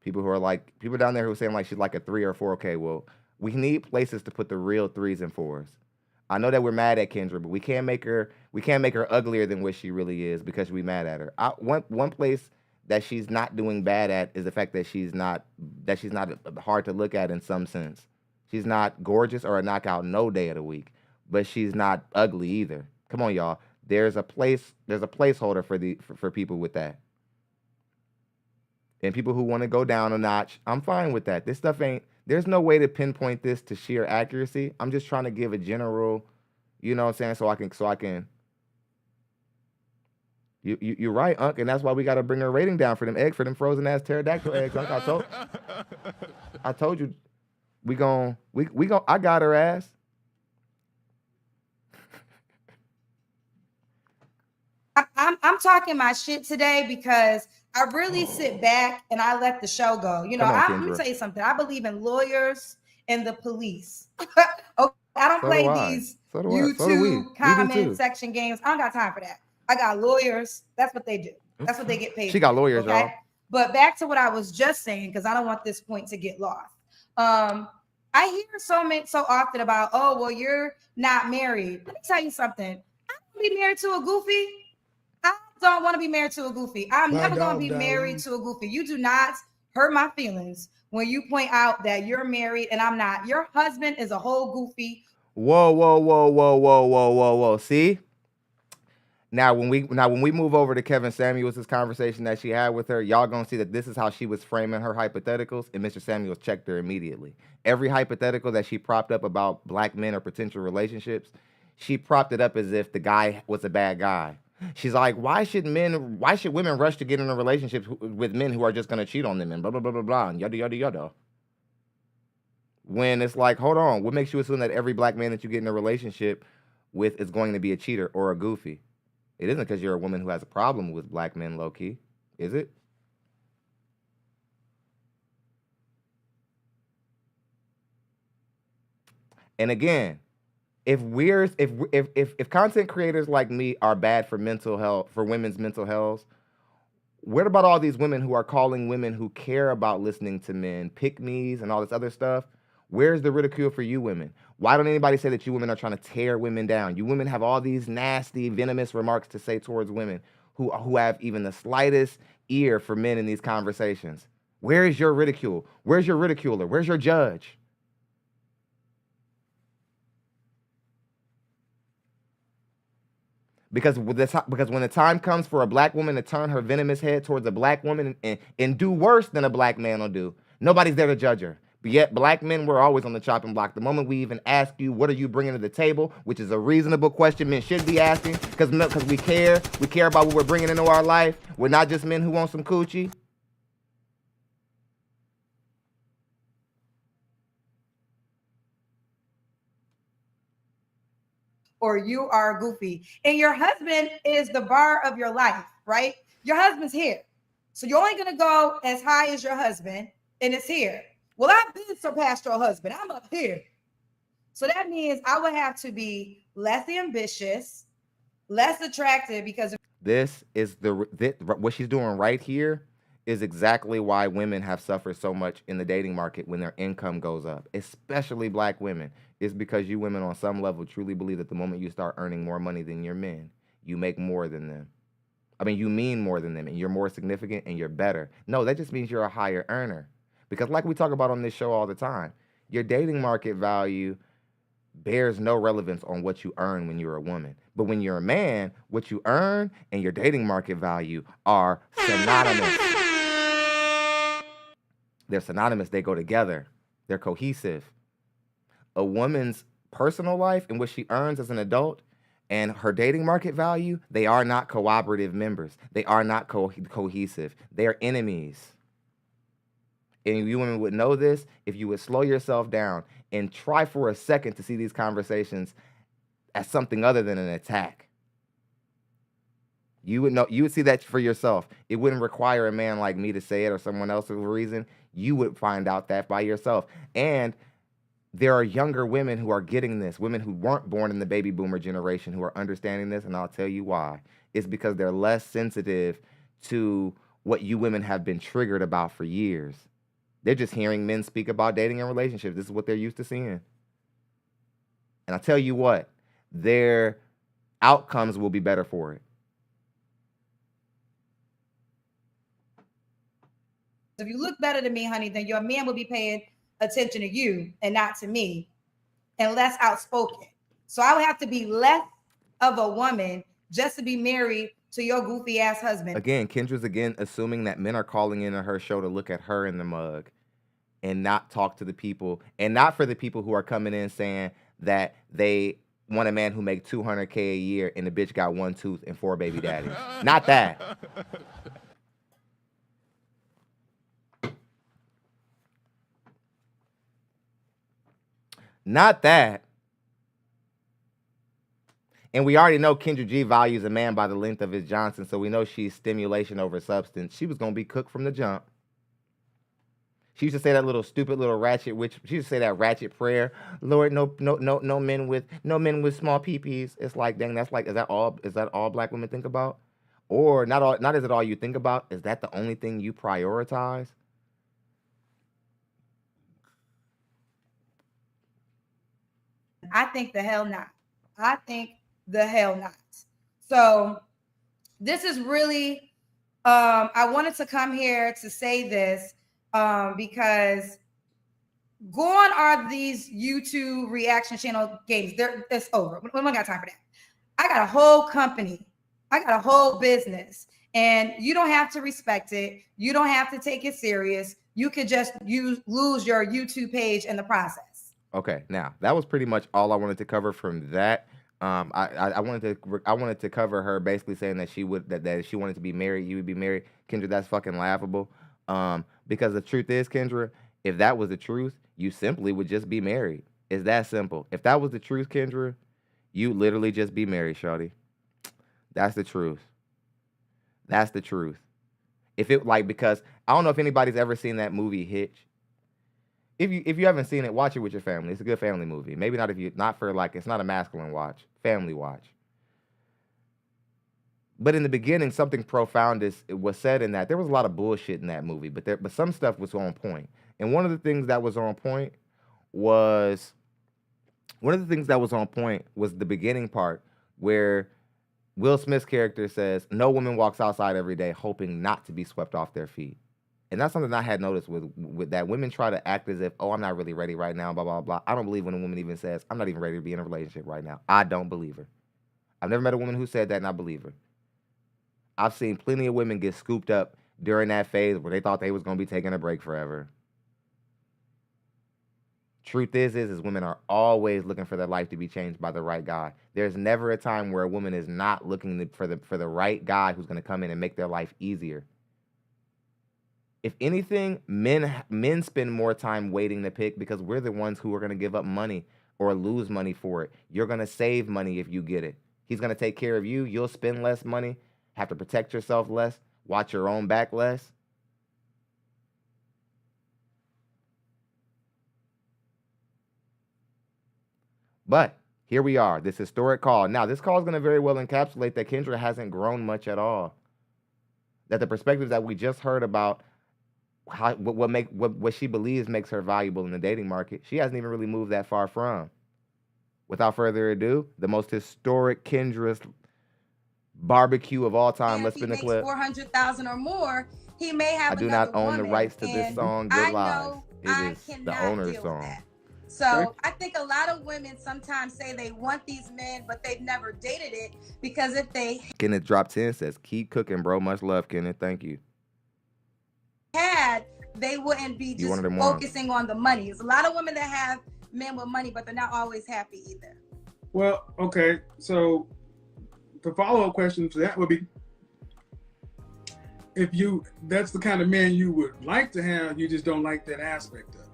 People down there who are saying like she's like a 3 or 4. Okay, well, we need places to put the real 3s and 4s. I know that we're mad at Kendra, but we can't make her uglier than what she really is because we mad at her. One place that she's not doing bad at is the fact that she's not hard to look at in some sense. She's not gorgeous or a knockout no day of the week, but she's not ugly either. Come on, y'all. There's a placeholder for people with that. And people who want to go down a notch, I'm fine with that. This stuff there's no way to pinpoint this to sheer accuracy. I'm just trying to give a general, you know what I'm saying, so I can. You're right, Unc, and that's why we got to bring her rating down for them frozen ass pterodactyl eggs, Unc. I told you, we gon' I got her ass. I'm talking my shit today because I really sit back and I let the show go. You know, let me tell you something. I believe in lawyers and the police. Okay, I don't play these YouTube comment section games. I don't got time for that. I got lawyers. That's what they do. That's what they get paid. She got lawyers, okay? y'all. But back to what I was just saying, because I don't want this point to get lost. I hear so often about, oh, well, you're not married. Let me tell you something. I don't be married to a goofy. I don't want to be married to a goofy. I'm never going to be married to a goofy. You do not hurt my feelings when you point out that you're married and I'm not. Your husband is a whole goofy. Whoa. See? Now when we move over to Kevin Samuels' conversation that she had with her, y'all gonna see that this is how she was framing her hypotheticals, and Mr. Samuels checked her immediately. Every hypothetical that she propped up about black men or potential relationships, she propped it up as if the guy was a bad guy. She's like, why should women rush to get in a relationship with men who are just gonna cheat on them and blah blah blah blah blah and yada. When it's like, hold on, what makes you assume that every black man that you get in a relationship with is going to be a cheater or a goofy? It isn't because you're a woman who has a problem with black men, low key, is it? And again, if content creators like me are bad for mental health, for women's mental health, what about all these women who are calling women who care about listening to men pick-me's and all this other stuff? Where's the ridicule for you women? Why don't anybody say that you women are trying to tear women down? You women have all these nasty, venomous remarks to say towards women who have even the slightest ear for men in these conversations. Where is your ridicule? Where's your ridiculer? Where's your judge? Because when the time comes for a black woman to turn her venomous head towards a black woman and do worse than a black man will do, nobody's there to judge her. But yet, black men, we're always on the chopping block. The moment we even ask you, what are you bringing to the table, which is a reasonable question men should be asking, because we care about what we're bringing into our life. We're not just men who want some coochie. Or you are goofy. And your husband is the bar of your life, right? Your husband's here. So you're only going to go as high as your husband, and it's here. Well, I've been surpassed your husband. I'm up here. So that means I would have to be less ambitious, less attractive, because this is what she's doing right here is exactly why women have suffered so much in the dating market when their income goes up, especially black women. It's because you women on some level truly believe that the moment you start earning more money than your men, you make more than them. I mean, you mean more than them, and you're more significant and you're better. No, that just means you're a higher earner. Because like we talk about on this show all the time, your dating market value bears no relevance on what you earn when you're a woman. But when you're a man, what you earn and your dating market value are synonymous. They're synonymous. They go together. They're cohesive. A woman's personal life and what she earns as an adult and her dating market value, they are not cooperative members. They are not cohesive. They are enemies. And you women would know this if you would slow yourself down and try for a second to see these conversations as something other than an attack. You would know, you would see that for yourself. It wouldn't require a man like me to say it or someone else for a reason. You would find out that by yourself. And there are younger women who are getting this, women who weren't born in the baby boomer generation who are understanding this, and I'll tell you why. It's because they're less sensitive to what you women have been triggered about for years. They're just hearing men speak about dating and relationships. This is what they're used to seeing. And I'll tell you what, their outcomes will be better for it. if you look better than me, honey, then your man will be paying attention to you and not to me, and less outspoken. So I would have to be less of a woman just to be married to your goofy ass husband. Again, Kendra's assuming that men are calling into her show to look at her in the mug and not talk to the people, and not for the people who are coming in saying that they want a man who make $200K a year and the bitch got 1 tooth and 4 baby daddies. Not that. Not that. And we already know Kendra G values a man by the length of his Johnson, so we know she's stimulation over substance. She was going to be cooked from the jump. She used to say that little stupid little ratchet witch. She used to say that ratchet prayer. Lord, no men with small peepees. It's like, dang, that's like, is that all black women think about? Or not is it all you think about? Is that the only thing you prioritize? I think the hell not. I think the hell not. So this is really, I wanted to come here to say this because gone are these YouTube reaction channel games. It's over. We don't got time for that. I got a whole company. I got a whole business. And you don't have to respect it. You don't have to take it serious. You could just lose your YouTube page in the process. Okay, now that was pretty much all I wanted to cover from that. I wanted to cover her basically saying that that if she wanted to be married, you would be married. Kendra, that's fucking laughable. Because the truth is, Kendra, if that was the truth, you simply would just be married. It's that simple. If that was the truth, Kendra, you literally just be married, shawty. That's the truth. That's the truth. Because I don't know if anybody's ever seen that movie Hitch. If you haven't seen it, watch it with your family. It's a good family movie. Maybe not it's not a masculine watch, family watch. But in the beginning, something profound was said in that. There was a lot of bullshit in that movie, but some stuff was on point. And one of the things that was on point was the beginning part where Will Smith's character says, "No woman walks outside every day hoping not to be swept off their feet." And that's something I had noticed with that. Women try to act as if, oh, I'm not really ready right now, blah, blah, blah. I don't believe when a woman even says, I'm not even ready to be in a relationship right now. I don't believe her. I've never met a woman who said that, and I believe her. I've seen plenty of women get scooped up during that phase where they thought they was going to be taking a break forever. Truth is women are always looking for their life to be changed by the right guy. There's never a time where a woman is not looking for the right guy who's going to come in and make their life easier. If anything, men spend more time waiting to pick because we're the ones who are going to give up money or lose money for it. You're going to save money if you get it. He's going to take care of you. You'll spend less money, have to protect yourself less, watch your own back less. But here we are, this historic call. Now, this call is going to very well encapsulate that Kendra hasn't grown much at all. That the perspectives that we just heard about what she believes makes her valuable in the dating market, she hasn't even really moved that far from. Without further ado, the most historic Kendra's barbecue of all time. Let's spin the clip. 400,000 or more, he may have. I do not own the rights to this song. Good lies. It is the owner's song. So I think a lot of women sometimes say they want these men, but they've never dated it because if they Kenneth drop 10 says, keep cooking, bro. Much love, Kenneth. Thank you. Had, they wouldn't be just focusing on the money. There's a lot of women that have men with money, but they're not always happy either. Well, okay. So the follow-up question to that would be, if that's the kind of man you would like to have, you just don't like that aspect of it.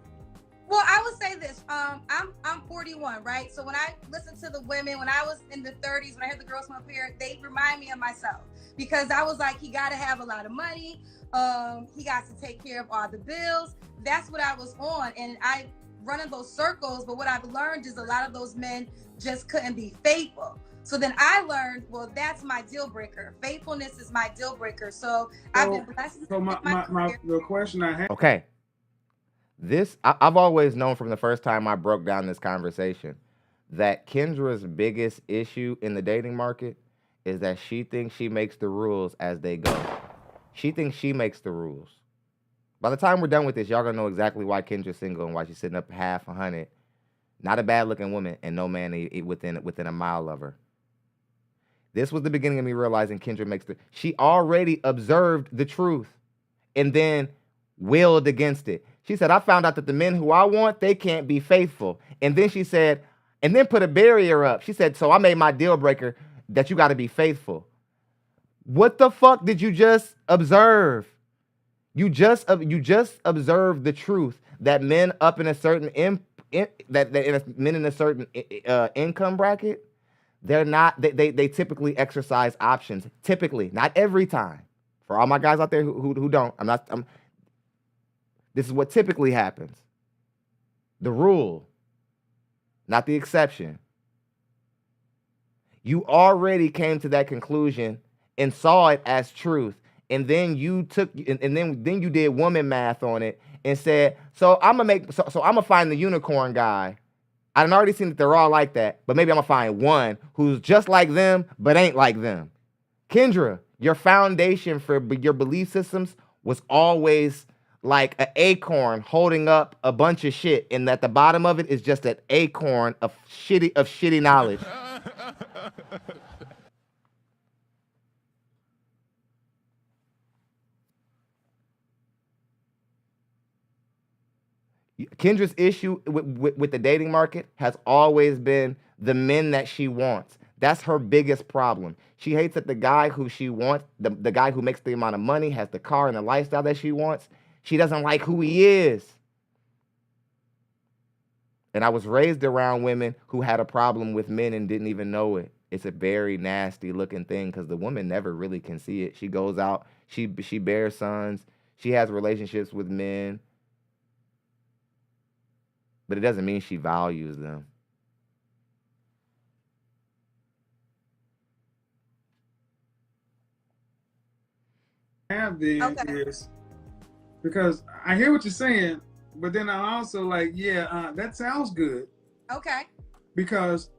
Well, I would say this. I'm 41, right? So when I listen to the women, when I was in the 30s, when I heard the girls from up here, they remind me of myself because I was like, he got to have a lot of money. He got to take care of all the bills. That's what I was on, and I run in those circles. But what I've learned is a lot of those men just couldn't be faithful. So then I learned, well, that's my deal breaker. Faithfulness is my deal breaker. So I've been blessed. So the question I have. Okay. I've always known from the first time I broke down this conversation that Kendra's biggest issue in the dating market is that she thinks she makes the rules as they go. She thinks she makes the rules. By the time we're done with this, y'all gonna know exactly why Kendra's single and why she's sitting up half 100. Not a bad looking woman and no man within a mile of her. This was the beginning of me realizing Kendra makes she already observed the truth and then willed against it. She said, I found out that the men who I want, they can't be faithful. And then she said, and then put a barrier up. She said, so I made my deal breaker that you got to be faithful. What the fuck did you just observe? You just observed the truth that men up in a certain men in a certain income bracket, they typically exercise options. Typically, not every time. For all my guys out there who don't, this is what typically happens. The rule, not the exception. You already came to that conclusion and saw it as truth. And then you took and then you did woman math on it and said, so I'm gonna find the unicorn guy. I've already seen that they're all like that, but maybe I'm gonna find one who's just like them but ain't like them. Kendra, your foundation for your belief systems was always like an acorn holding up a bunch of shit, and at the bottom of it is just an acorn of shitty knowledge. Kendra's issue with the dating market has always been the men that she wants. That's her biggest problem. She hates that the guy who she wants, the guy who makes the amount of money, has the car and the lifestyle that she wants, she doesn't like who he is. And I was raised around women who had a problem with men and didn't even know it. It's a very nasty looking thing because the woman never really can see it. She goes out, she bears sons, she has relationships with men, but it doesn't mean she values them. Is because I hear what you're saying, but then I also like, that sounds good. Okay. Because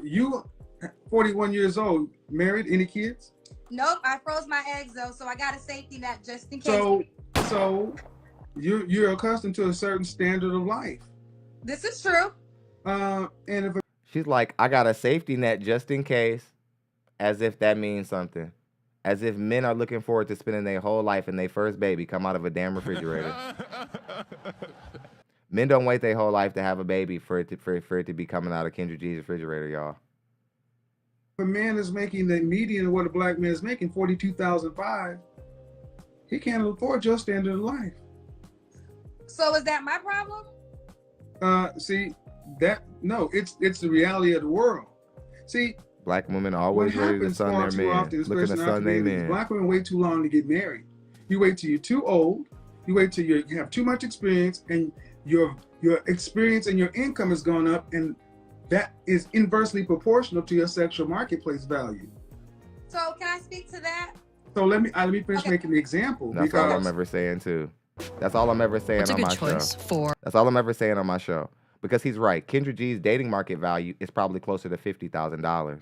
you 41 years old, married, any kids? Nope, I froze my eggs though, so I got a safety net just in case. So you're accustomed to a certain standard of life. This is true. And if She's like, I got a safety net just in case, as if that means something. As if men are looking forward to spending their whole life and their first baby come out of a damn refrigerator. Men don't wait their whole life to have a baby for it to be coming out of Kendra G's refrigerator, y'all. a man is making the median of what a black man is making, $42,500, he can't afford your standard of life. So is that my problem? See, it's the reality of the world. See, black women are always ready to sun their men, looking to sun their men. Black women wait too long to get married. You wait till you're too old. You wait till you have too much experience, and your experience and your income has gone up, and that is inversely proportional to your sexual marketplace value. So can I speak to that? So let me finish making the example. That's all I'm ever saying too. That's all I'm ever saying on my show. That's all I'm ever saying on my show. Because he's right. Kendra G's dating market value is probably closer to $50,000.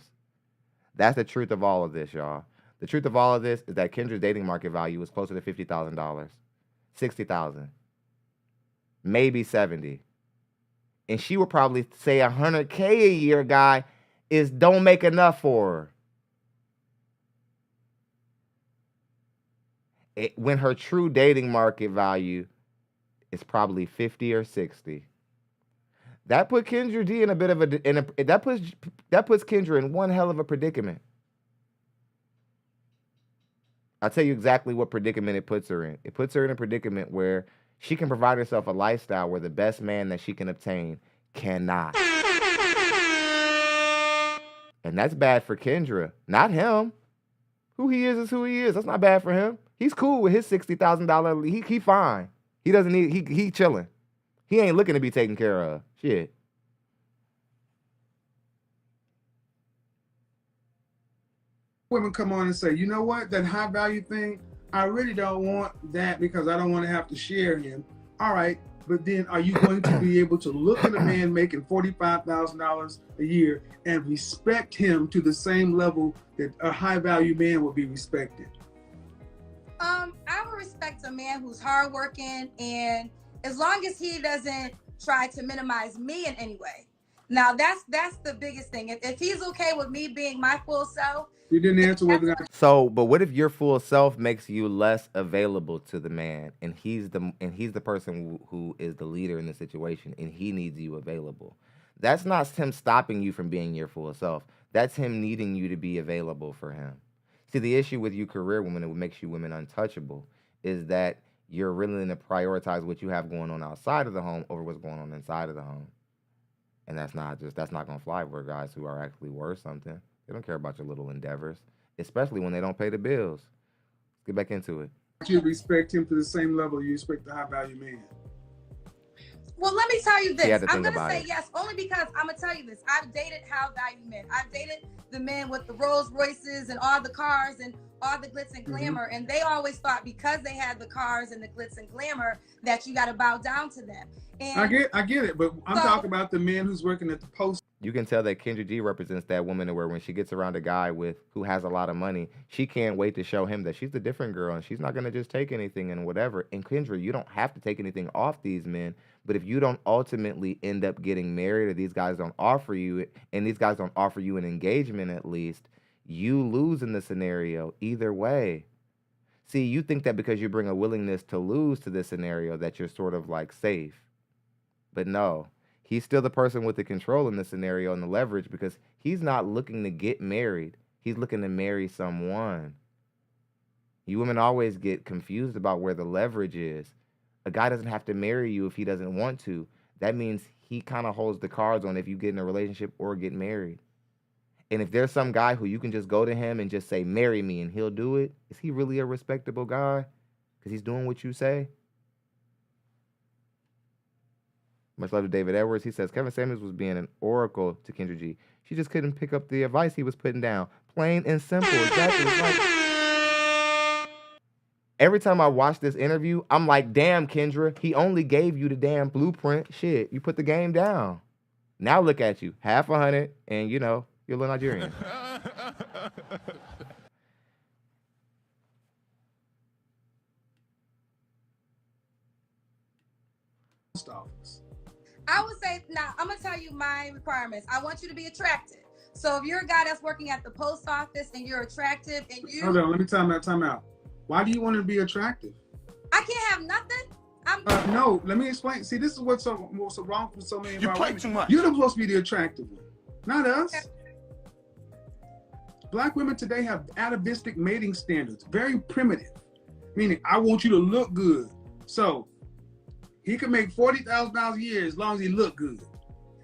That's the truth of all of this, y'all. The truth of all of this is that Kendra's dating market value is closer to $50,000. $60,000. Maybe 70. And she would probably say $100K a year guy don't make enough for her. When her true dating market value is probably 50 or 60. That put Kendra G in a bit of that puts Kendra in one hell of a predicament. I'll tell you exactly what predicament it puts her in. It puts her in a predicament where she can provide herself a lifestyle where the best man that she can obtain cannot. And that's bad for Kendra, not him. Who he is who he is. That's not bad for him. He's cool with his $60,000. He fine. He doesn't need, he chilling. He ain't looking to be taken care of. Shit. Women come on and say, you know what, that high value thing, I really don't want that because I don't want to have to share him. All right, but then are you going to be able to look at a man making $45,000 a year and respect him to the same level that a high value man would be respected? I would respect a man who's hardworking, and as long as he doesn't try to minimize me in any way. Now that's the biggest thing. If he's okay with me being my full self. You didn't answer whether or not. So, but what if your full self makes you less available to the man, and he's the person who is the leader in the situation, and he needs you available? That's not him stopping you from being your full self. That's him needing you to be available for him. See, the issue with you career women, and what makes you women untouchable, is that you're willing to prioritize what you have going on outside of the home over what's going on inside of the home. And that's not going to fly for guys who are actually worth something. They don't care about your little endeavors, especially when they don't pay the bills. Let's get back into it. You respect him to the same level you respect the high value man. Well, let me tell you this. I'm going to say it. yes, only because I'm going to tell you this. I've dated high value men. I've dated the men with the Rolls Royces and all the cars and all the glitz and glamour. And they always thought because they had the cars and the glitz and glamour that you got to bow down to them. And I get it, but I'm talking about the man who's working at the post. You can tell that Kendra G represents that woman where when she gets around a guy who has a lot of money, she can't wait to show him that she's the different girl and she's not going to just take anything and whatever. And Kendra, you don't have to take anything off these men, but if you don't ultimately end up getting married, or these guys don't offer you, and these guys don't offer you an engagement at least, you lose in the scenario either way. See, you think that because you bring a willingness to lose to this scenario that you're sort of like safe. But no, he's still the person with the control in the scenario and the leverage, because he's not looking to get married. He's looking to marry someone. You women always get confused about where the leverage is. A guy doesn't have to marry you if he doesn't want to. That means he kind of holds the cards on if you get in a relationship or get married. And if there's some guy who you can just go to him and just say, marry me, and he'll do it, is he really a respectable guy? Because he's doing what you say? Much love to David Edwards. He says, Kevin Samuels was being an oracle to Kendra G. She just couldn't pick up the advice he was putting down. Plain and simple. Exactly. It's like, every time I watch this interview, I'm like, damn, Kendra, he only gave you the damn blueprint. Shit, you put the game down. Now look at you. $500, and you're a little Nigerian. now I'm gonna tell you my requirements. I want you to be attractive. So if you're a guy that's working at the post office and you're attractive and you Hold on, let me time out. Why do you want to be attractive? I can't have nothing. No, let me explain. See, this is what's so wrong for so many of our play women. too much. You're supposed to be the attractive one, not us. Okay. Black women today have atavistic mating standards, very primitive, meaning I want you to look good. So he can make $40,000 a year as long as he look good.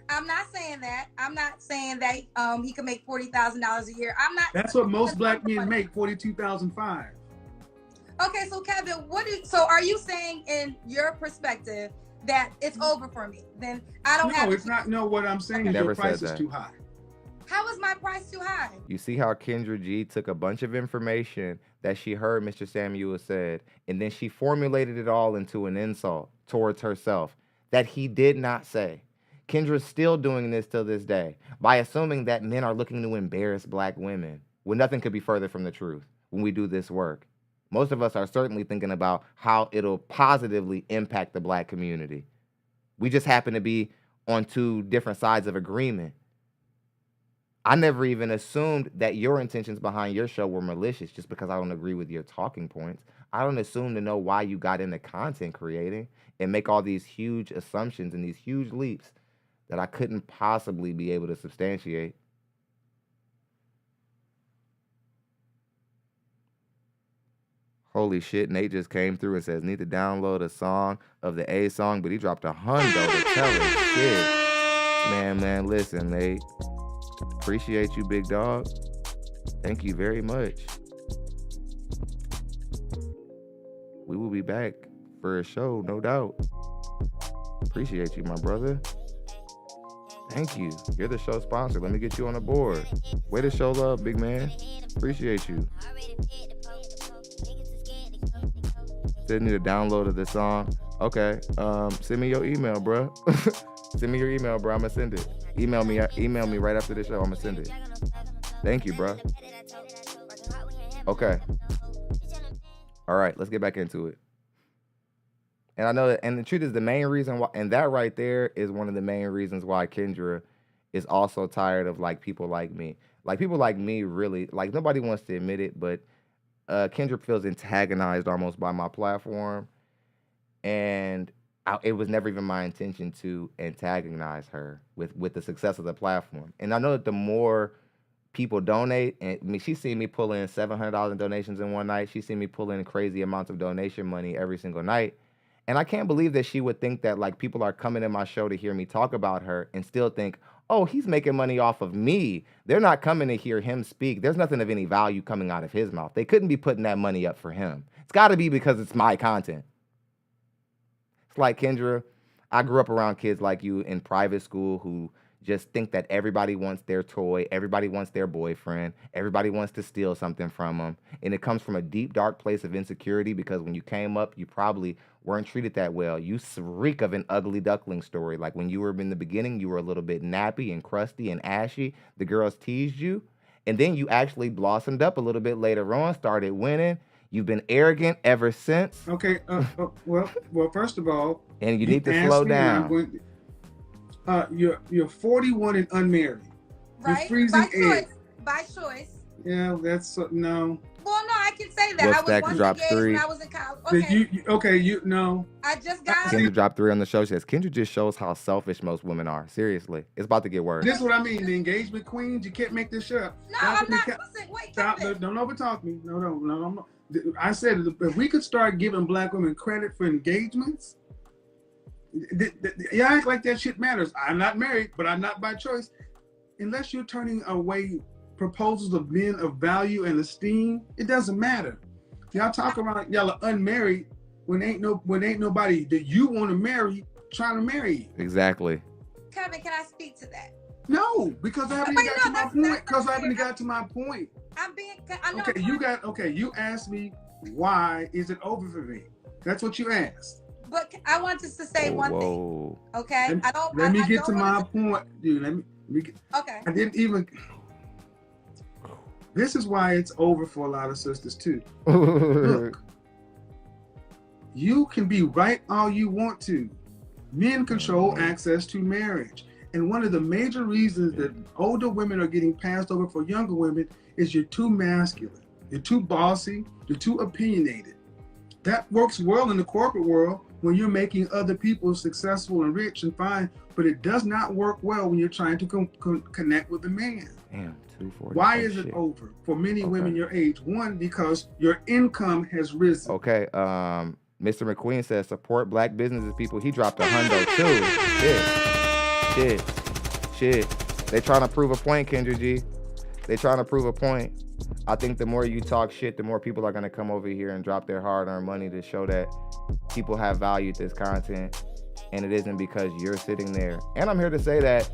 I'm not saying that. I'm not saying that he can make $40,000 a year. I'm not. That's what most black men make, $42,500. Okay, so Kevin, so are you saying in your perspective that it's over for me? Then I don't have. No, it's not. No, what I'm saying is Never your price said is that. too high. How is my price too high? You see how Kendra G took a bunch of information that she heard Mr. Samuel said, and then she formulated it all into an insult towards herself that he did not say. Kendra's still doing this till this day by assuming that men are looking to embarrass black women when nothing could be further from the truth when we do this work. Most of us are certainly thinking about how it'll positively impact the black community. We just happen to be on two different sides of agreement. I never even assumed that your intentions behind your show were malicious just because I don't agree with your talking points. I don't assume to know why you got into content creating and make all these huge assumptions and these huge leaps that I couldn't possibly be able to substantiate. Holy shit, Nate just came through and says, need to download a song of the A song, but he dropped $100 to tell us shit. Man, listen, Nate. Appreciate you, big dog. Thank you very much. We will be back for a show, no doubt. Appreciate you, my brother. Thank you. You're the show sponsor. Let me get you on the board. Way to show love, big man. Appreciate you. Still need a download of the song. Okay. Send me your email, bro. Send me your email, bro. I'm gonna send it. Email me right after the show. I'm gonna send it. Thank you, bro. Okay. All right, let's get back into it. And I know that, and the truth is the main reason why, and that right there is one of the main reasons why Kendra is also tired of like people like me. Like people like me really, like nobody wants to admit it, but Kendra feels antagonized almost by my platform. And it was never even my intention to antagonize her with the success of the platform. And I know that the more people donate, and I mean, she's seen me pull in $700 in donations in one night. She's seen me pull in crazy amounts of donation money every single night. And I can't believe that she would think that like people are coming in my show to hear me talk about her and still think, oh, he's making money off of me. They're not coming to hear him speak. There's nothing of any value coming out of his mouth. They couldn't be putting that money up for him. It's got to be because it's my content. It's like, Kendra, I grew up around kids like you in private school who just think that everybody wants their toy, everybody wants their boyfriend, everybody wants to steal something from them. And it comes from a deep, dark place of insecurity because when you came up, you probably weren't treated that well. You reek of an ugly duckling story. Like when you were in the beginning, you were a little bit nappy and crusty and ashy. The girls teased you. And then you actually blossomed up a little bit later on, started winning. You've been arrogant ever since. Okay, well, first of all, and you need to slow down. You're 41 and unmarried. Right? You're freezing eggs. By choice. Yeah, that's no. Well, no, I can say that. What's I was that? once Dropped engaged 3. when I was in college. Okay. No. I just got. Kendra dropped 3 on the show. She says, Kendra just shows how selfish most women are. Seriously. It's about to get worse. This is what I mean. The engagement queens, you can't make this shit up. No, I'm not. Listen, wait, Kevin. Don't overtalk me. No. I said if we could start giving black women credit for engagements, you act like that shit matters. I'm not married, but I'm not by choice. Unless you're turning away proposals of men of value and esteem, it doesn't matter. Y'all talk about y'all are unmarried when ain't nobody that you want to marry trying to marry you. Exactly. Kevin, can I speak to that? No, because I haven't got to my point. I'm being. I know. Okay, you asked me why is it over for me? That's what you asked. But I want just to say one thing. Okay, Let me get to my point, dude. Let me get, okay. I didn't even. This is why it's over for a lot of sisters too. Look, you can be right all you want to, Men control access to marriage. And one of the major reasons that older women are getting passed over for younger women is you're too masculine, you're too bossy, you're too opinionated. That works well in the corporate world when you're making other people successful and rich and fine, but it does not work well when you're trying to connect with a man. Damn, 240. Why is it over for many women your age? One, because your income has risen. Okay, Mr. McQueen says support black businesses, people. He dropped a hundo too. Shit. They trying to prove a point, Kendra G. They trying to prove a point. I think the more you talk shit, the more people are gonna come over here and drop their hard-earned money to show that people have valued this content, and it isn't because you're sitting there. And I'm here to say that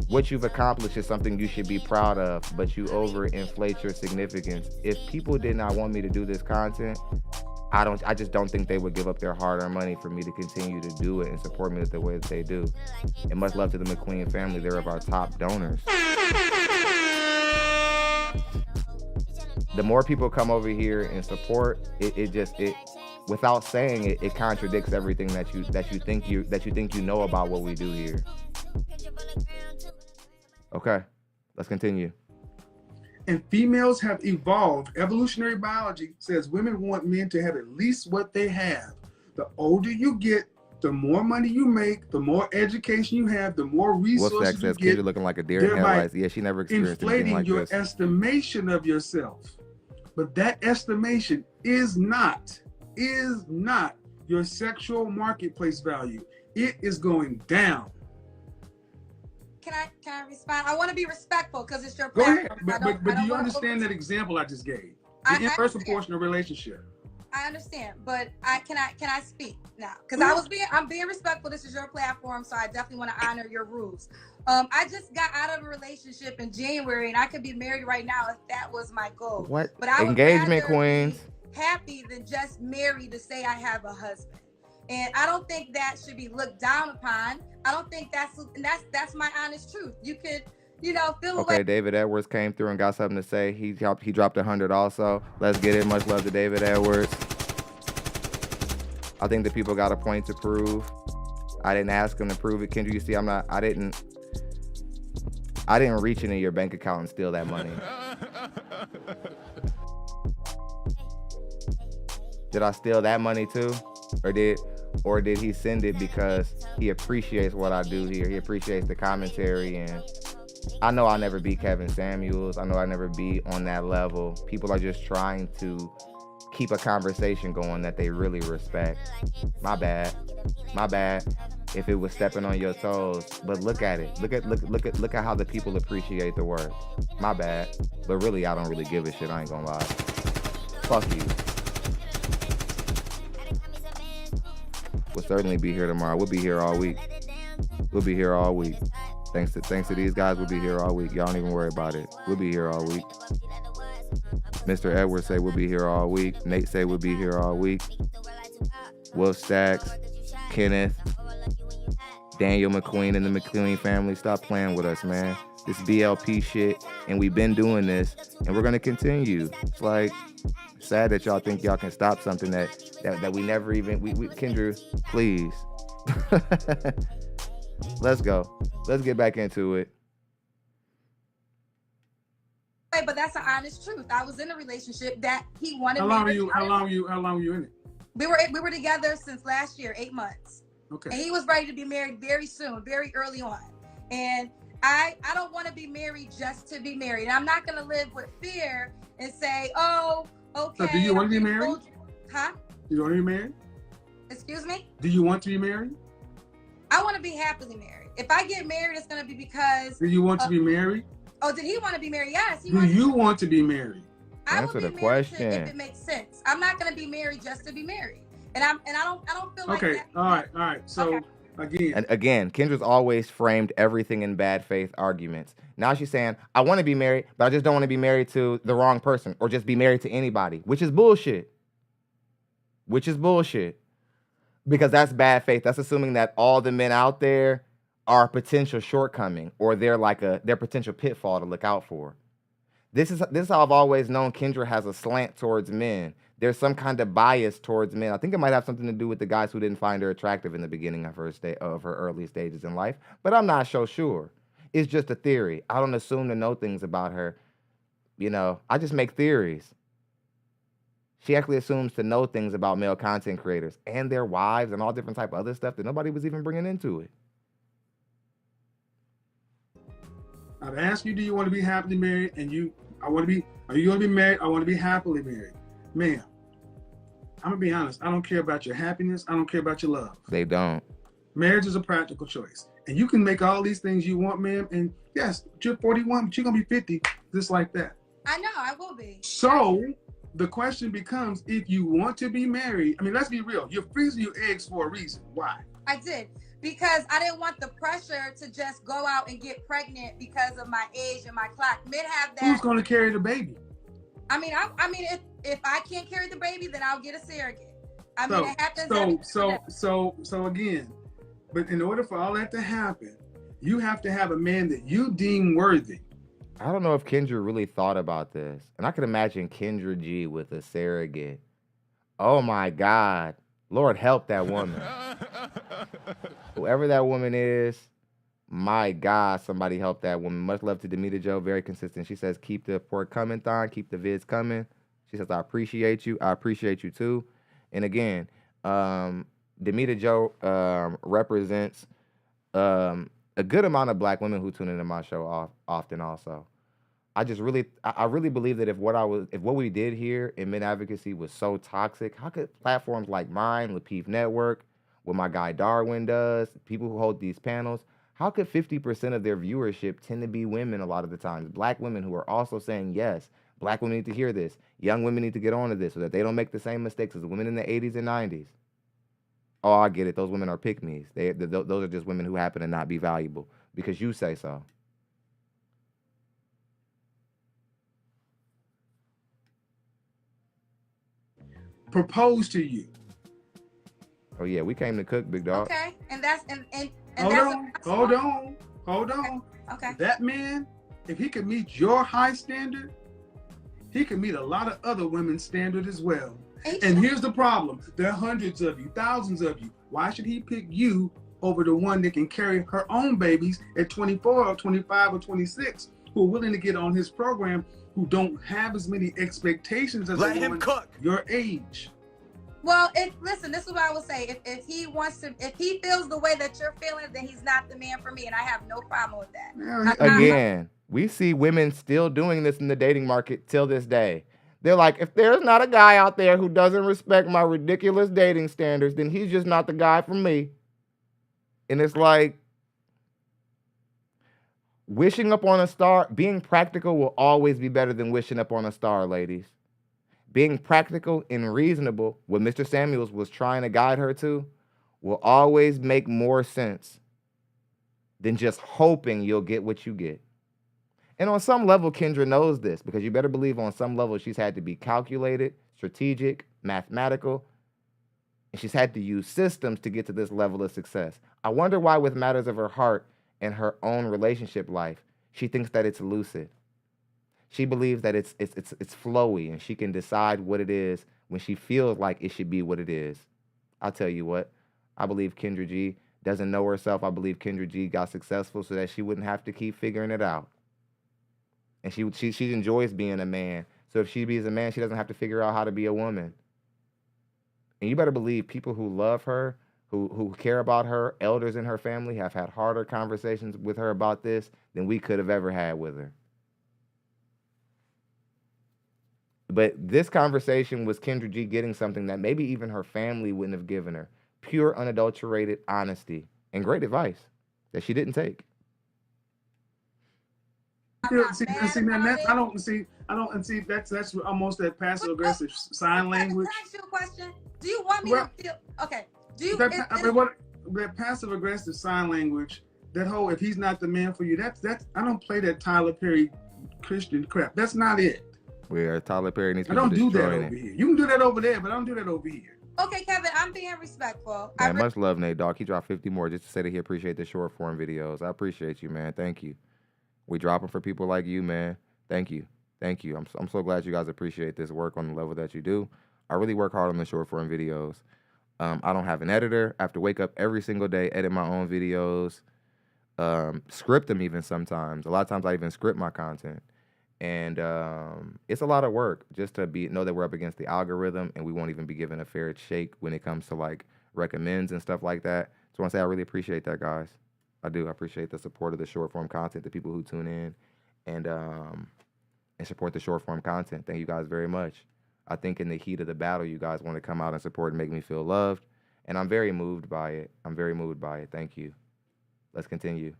what you've accomplished is something you should be proud of, but you overinflate your significance. If people did not want me to do this content, I just don't think they would give up their hard-earned money for me to continue to do it and support me the way that they do. And much love to the McQueen family. They're of our top donors. The more people come over here and support, it without saying it, it contradicts everything that you think you know about what we do here. Okay, let's continue. And females have evolved. Evolutionary biology says women want men to have at least what they have. The older you get, the more money you make, the more education you have, the more resources you get. You're looking like a deer in headlights. Yeah, she never experienced anything like your this. Estimation of yourself. But that estimation is not your sexual marketplace value. It is going down. Can I respond? I want to be respectful because it's your Go platform. ahead, but do you understand that example I just gave? The inverse proportional relationship. I understand, but can I speak now? Because I'm being respectful. This is your platform, so I definitely want to honor your rules. I just got out of a relationship in January, and I could be married right now if that was my goal. What? But I would Engagement rather queens. be happy than just married to say I have a husband. And I don't think that should be looked down upon. I don't think that's my honest truth. You could, feel Okay, David Edwards came through and got something to say. He dropped 100 also. Let's get it. Much love to David Edwards. I think the people got a point to prove. I didn't ask him to prove it. Kendra, you see, I didn't reach into your bank account and steal that money. Did I steal that money too? Or did he send it because he appreciates what I do here? He appreciates the commentary, and I know I'll never be Kevin Samuels. I know I'll never be on that level. People are just trying to keep a conversation going that they really respect. My bad if it was stepping on your toes, but look at it. Look at how the people appreciate the work. My bad, but really I don't really give a shit. I ain't gonna lie. Fuck you. We'll certainly be here tomorrow. We'll be here all week. Thanks to these guys, we'll be here all week. Y'all don't even worry about it. We'll be here all week. Mr. Edwards say we'll be here all week. Nate say we'll be here all week. Wolf Stacks, Kenneth, Daniel McQueen and the McQueen family. Stop playing with us, man. This BLP shit, and we've been doing this, and we're gonna continue. It's like sad that y'all think y'all can stop something that we never even. We Kendra, please. Let's go. Let's get back into it. But that's an honest truth. I was in a relationship that he wanted. How long were you in it? We were together since last year, 8 months. Okay. And he was ready to be married very soon, very early on. And I don't want to be married just to be married. And I'm not going to live with fear and say, oh, okay. So do you want to be married? Huh? You want to be married? Excuse me? Do you want to be married? I want to be happily married. If I get married, it's going to be because. Do you want to be married? Oh, did he want to be married? Yes. Do you want to be married? Answer the question. If it makes sense. I'm not going to be married just to be married. And I don't feel like okay. that. All right. So again, Kendra's always framed everything in bad faith arguments. Now she's saying, I want to be married, but I just don't want to be married to the wrong person or just be married to anybody, which is bullshit. Because that's bad faith. That's assuming that all the men out there are a potential shortcoming or they're like their potential pitfall to look out for. This is how I've always known Kendra has a slant towards men. There's some kind of bias towards men. I think it might have something to do with the guys who didn't find her attractive in the beginning of her early stages in life. But I'm not so sure. It's just a theory. I don't assume to know things about her. You know, I just make theories. She actually assumes to know things about male content creators and their wives and all different type of other stuff that nobody was even bringing into it. I've asked you, do you want to be happily married? And are you going to be married? I want to be happily married. Ma'am, I'm going to be honest. I don't care about your happiness. I don't care about your love. They don't. Marriage is a practical choice. And you can make all these things you want, ma'am. And yes, you're 41, but you're going to be 50, just like that. I know, I will be. So the question becomes, if you want to be married, I mean, let's be real. You're freezing your eggs for a reason. Why? I did. Because I didn't want the pressure to just go out and get pregnant because of my age and my clock. Men have that. Who's going to carry the baby? I mean, if I can't carry the baby, then I'll get a surrogate. I mean, it happens. So again, but in order for all that to happen, you have to have a man that you deem worthy. I don't know if Kendra really thought about this. And I can imagine Kendra G with a surrogate. Oh my God. Lord help that woman. Whoever that woman is, my God, somebody help that woman. Much love to Demita Joe, very consistent. She says, keep the report coming, Thon. Keep the vids coming. She says, I appreciate you. I appreciate you too. And again, Demita Joe represents a good amount of black women who tune into my show often also. I really believe that if what we did here in men advocacy was so toxic, how could platforms like mine, Lapeef Network, what my guy Darwin does, people who hold these panels, how could 50% of their viewership tend to be women a lot of the times? Black women who are also saying, yes, black women need to hear this. Young women need to get onto this so that they don't make the same mistakes as the women in the 80s and 90s. Oh, I get it. Those women are pick-me's. Those are just women who happen to not be valuable because you say so. Propose to you. Oh yeah, we came to cook, big dog. Okay, and that's and Hold on. Okay. That man, if he could meet your high standard, he could meet a lot of other women's standard as well. And here's the problem. There are hundreds of you, thousands of you. Why should he pick you over the one that can carry her own babies at 24 or 25 or 26 who are willing to get on his program, who don't have as many expectations as Let a him woman cook. your age? Well, listen, this is what I would say. If he feels the way that you're feeling, then he's not the man for me, and I have no problem with that. Again, we see women still doing this in the dating market till this day. They're like, if there's not a guy out there who doesn't respect my ridiculous dating standards, then he's just not the guy for me. And it's like, wishing up on a star, being practical will always be better than wishing up on a star, ladies. Being practical and reasonable, what Mr. Samuels was trying to guide her to, will always make more sense than just hoping you'll get what you get. And on some level, Kendra knows this, because you better believe on some level she's had to be calculated, strategic, mathematical, and she's had to use systems to get to this level of success. I wonder why with matters of her heart and her own relationship life, she thinks that it's lucid. She believes that it's flowy and she can decide what it is when she feels like it should be what it is. I'll tell you what, I believe Kendra G doesn't know herself. I believe Kendra G got successful so that she wouldn't have to keep figuring it out. And she enjoys being a man. So if she be a man, she doesn't have to figure out how to be a woman. And you better believe people who love her, who care about her, elders in her family, have had harder conversations with her about this than we could have ever had with her. But this conversation was Kendra G getting something that maybe even her family wouldn't have given her. Pure, unadulterated honesty and great advice that she didn't take. See, I don't see that's almost that passive aggressive sign language. Can I ask you a question? Do you want me to feel okay? Do you that passive aggressive sign language, that whole if he's not the man for you, that's I don't play that Tyler Perry Christian crap. That's not it. Where Tyler Perry needs to I don't do that over here. You can do that over there, but I don't do that over here. Okay, Kevin, I'm being respectful. Man, much love, Nate Dogg. He dropped 50 more just to say that he appreciate the short form videos. I appreciate you, man. Thank you. We drop them for people like you, man. Thank you. Thank you. I'm so glad you guys appreciate this work on the level that you do. I really work hard on the short form videos. I don't have an editor. I have to wake up every single day, edit my own videos, script them even sometimes. A lot of times I even script my content. And it's a lot of work just to know that we're up against the algorithm and we won't even be given a fair shake when it comes to like recommends and stuff like that. So I want to say I really appreciate that, guys. I do. I appreciate the support of the short form content, the people who tune in and support the short form content. Thank you guys very much. I think in the heat of the battle, you guys want to come out and support and make me feel loved. And I'm very moved by it. I'm very moved by it. Thank you. Let's continue.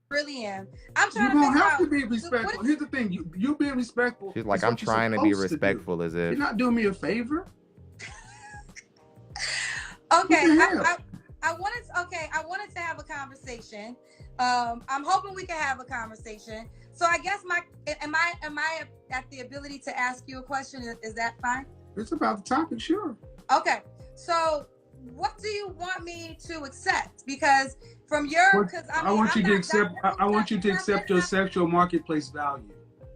Really am. I'm trying You to don't figure have out. to be respectful. Here's the thing: you being respectful. She's like, is I'm what you're trying to be supposed do. respectful as if. You're not doing me a favor. Okay, What the hell? I wanted to have a conversation. I'm hoping we can have a conversation. So I guess am I at the ability to ask you a question? Is that fine? It's about the topic, sure. Okay. So what do you want me to accept? Because from your, because I want you to accept. I want you to accept your sexual marketplace value.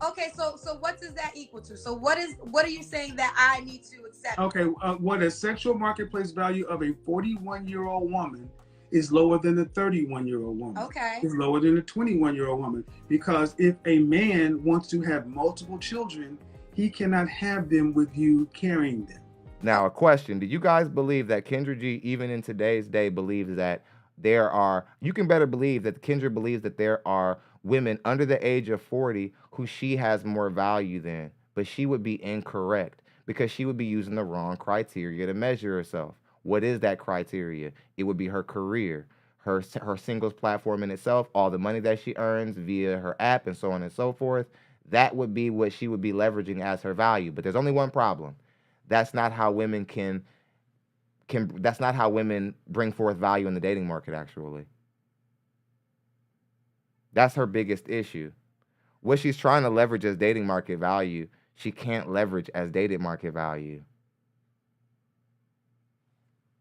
Okay, so what does that equal to? So what are you saying that I need to accept? Okay, what a sexual marketplace value of a 41-year-old woman is lower than the 31-year-old woman. Okay. Is lower than the 21-year-old woman. Because if a man wants to have multiple children, he cannot have them with you carrying them. Now, a question. Do you guys believe that Kendra G, even in today's day, believes that you can better believe that Kendra believes that there are women under the age of 40 who she has more value than, but she would be incorrect because she would be using the wrong criteria to measure herself. What is that criteria? It would be her career, her singles platform in itself, all the money that she earns via her app and so on and so forth. That would be what she would be leveraging as her value. But there's only one problem. That's not how women that's not how women bring forth value in the dating market, actually. That's her biggest issue. What she's trying to leverage as dating market value, she can't leverage as dating market value.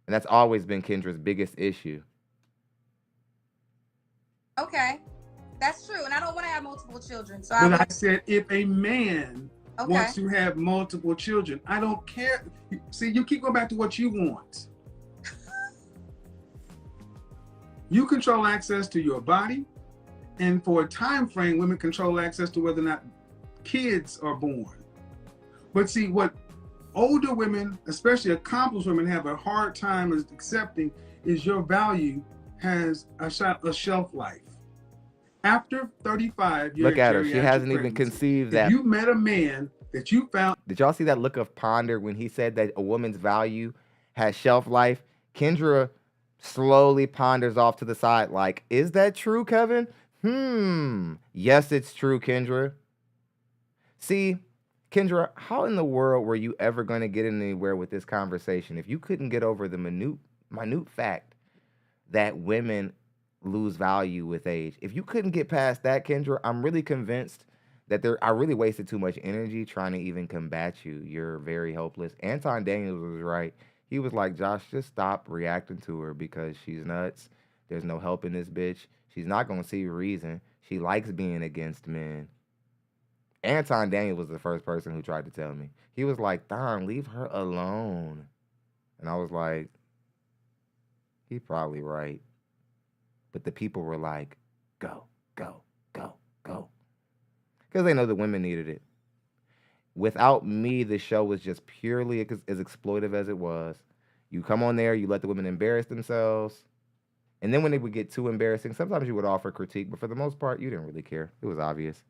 And that's always been Kendra's biggest issue. Okay, that's true. And I don't want to have multiple children. So But I said if a man Okay. wants to have multiple children, I don't care. See, you keep going back to what you want. You control access to your body, and for a time frame, women control access to whether or not kids are born. But see, what older women, especially accomplished women, have a hard time accepting is your value has a shelf life. After 35, you're Look at her. She hasn't even conceived that. If you met a man that you found. Did y'all see that look of ponder when he said that a woman's value has shelf life? Kendra slowly ponders off to the side like, is that true, Kevin? Yes, it's true, Kendra. See, Kendra, how in the world were you ever going to get anywhere with this conversation if you couldn't get over the minute fact that women lose value with age? If you couldn't get past that, Kendra, I'm really convinced that I really wasted too much energy trying to even combat you. You're very helpless. Anton Daniels was right. He was like, Josh, just stop reacting to her because she's nuts. There's no help in this bitch. She's not going to see reason. She likes being against men. Anton Daniels was the first person who tried to tell me. He was like, Don, leave her alone. And I was like, he's probably right. But the people were like, go, go, go, go. Because they know the women needed it. Without me, the show was just purely as exploitive as it was. You come on there, you let the women embarrass themselves. And then when they would get too embarrassing, sometimes you would offer critique, but for the most part, you didn't really care. It was obvious.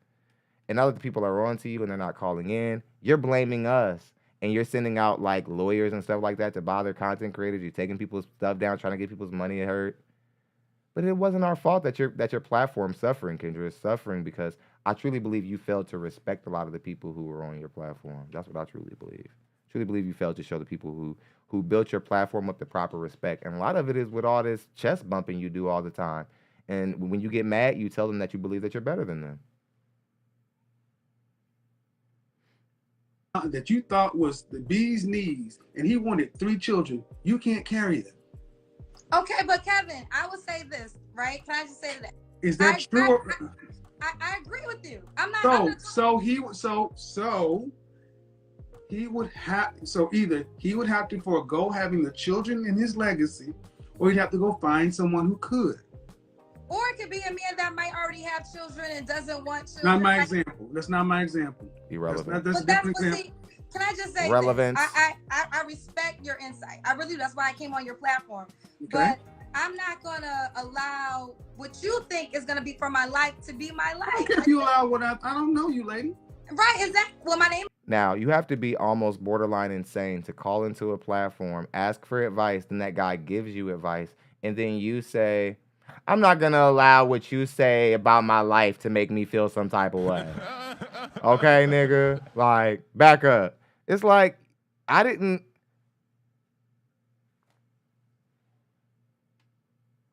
And now that the people are on to you and they're not calling in, you're blaming us. And you're sending out like lawyers and stuff like that to bother content creators. You're taking people's stuff down, trying to get people's money hurt. But it wasn't our fault that your platform's suffering, Kendra. It's suffering because I truly believe you failed to respect a lot of the people who were on your platform. That's what I truly believe. I truly believe you failed to show the people who built your platform up the proper respect. And a lot of it is with all this chest bumping you do all the time. And when you get mad, you tell them that you believe that you're better than them. That you thought was the bee's knees, and he wanted 3 children. You can't carry them. Okay, but Kevin, I would say this, right? Can I just say that? Is that true? I agree with you. I'm not. So he would have. So either he would have to forego having the children in his legacy, or he'd have to go find someone who could. Or it could be a man that might already have children and doesn't want children. Not my example. That's not my example. Irrelevant. That's a different example. Can I just say relevance? I respect your insight. I really do. That's why I came on your platform. Okay. But I'm not gonna allow what you think is gonna be for my life to be my life. I don't care if you allow what I don't know you, lady. Right? Is that well? My name. Now, you have to be almost borderline insane to call into a platform, ask for advice, then that guy gives you advice, and then you say, I'm not going to allow what you say about my life to make me feel some type of way. Okay, nigga? Like, back up. It's like, I didn't...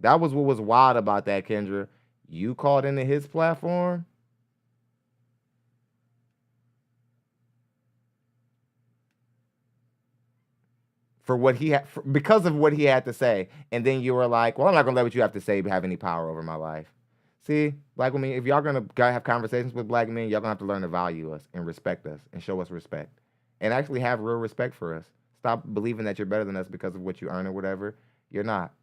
That was what was wild about that, Kendra. You called into his platform? For what he had, because of what he had to say, and then you were like, "Well, I'm not gonna let what you have to say have any power over my life." See, black women, if y'all gonna have conversations with black men, y'all gonna have to learn to value us and respect us and show us respect, and actually have real respect for us. Stop believing that you're better than us because of what you earn or whatever. You're not.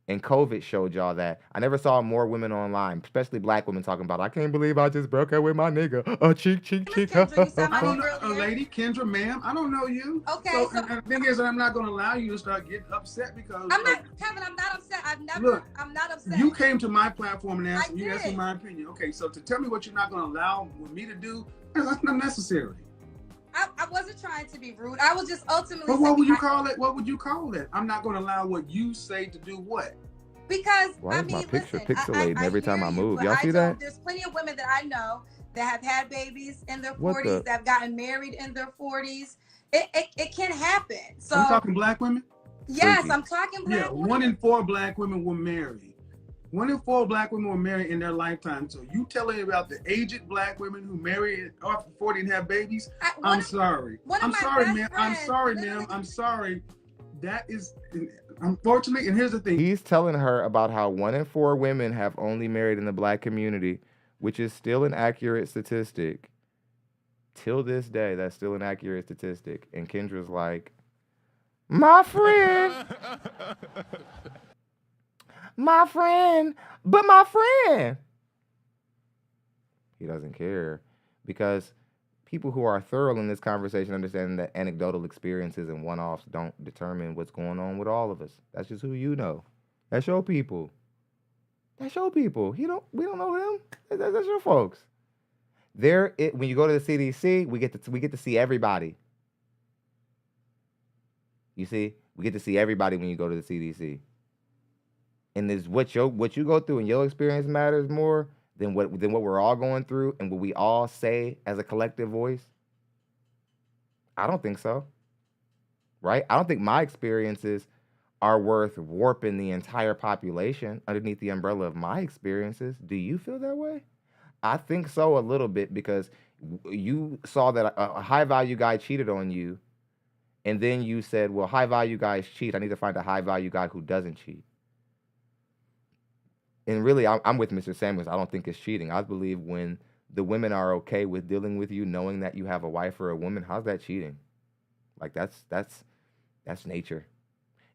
And COVID showed y'all that. I never saw more women online, especially black women, talking about, I can't believe I just broke up with my nigga. Cheek. Kendra, you said my I don't name know, earlier. lady, Kendra, ma'am. I don't know you. Okay, So, so- and the thing is that I'm not going to allow you to start getting upset because I'm not, Kevin. I'm not upset. I'm not upset. you came to my platform and asked me, I asking did. my opinion. Okay, so to tell me what you're not going to allow me to do, that's not necessary. I wasn't trying to be rude. I was just ultimately. But what would you saying- call it? What would you call it? I'm not going to allow what you say to do what? Because Why I is mean, my picture listen, pixelating every time hear I you, move? but Y'all I see know that? There's plenty of women that I know that have had babies in their What 40s, the- that have gotten married in their 40s. It can happen. So Are we talking black women? yes, Freaky. I'm talking black Yeah, women. 1 in 4 black women were married. 1 in 4 black women were married in their lifetime. So you telling me about the aged black women who marry after 40 and have babies? I'm sorry. one of I'm my sorry, best ma'am. I'm friends sorry, literally- ma'am. I'm sorry. That is, unfortunately, and here's the thing. He's telling her about how 1 in 4 women have only married in the black community, which is still an accurate statistic. Till this day, that's still an accurate statistic. And Kendra's like, my friend, but my friend. He doesn't care because people who are thorough in this conversation understand that anecdotal experiences and one-offs don't determine what's going on with all of us. That's just who you know. That's your people. That's your people. We don't know them. That's your folks. When you go to the CDC, we get to see everybody. You see, we get to see everybody when you go to the CDC. And is what you go through and your experience matters more than what we're all going through and what we all say as a collective voice? I don't think so. Right? I don't think my experiences are worth warping the entire population underneath the umbrella of my experiences. Do you feel that way? I think so a little bit because you saw that a high value guy cheated on you. And then you said, well, high value guys cheat. I need to find a high value guy who doesn't cheat. And really, I'm with Mr. Samuels. I don't think it's cheating. I believe when the women are okay with dealing with you, knowing that you have a wife or a woman, how's that cheating? Like that's nature.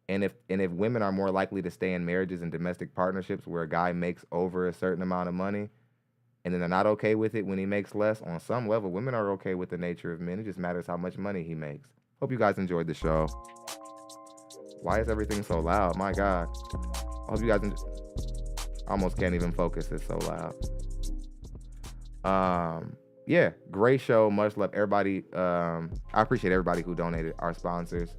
And if women are more likely to stay in marriages and domestic partnerships where a guy makes over a certain amount of money, and then they're not okay with it when he makes less, on some level, women are okay with the nature of men. It just matters how much money he makes. Hope you guys enjoyed the show. Why is everything so loud? My God. I hope you guys almost can't even focus. It's so loud. Yeah, great show. Much love, everybody. I appreciate everybody who donated. Our sponsors.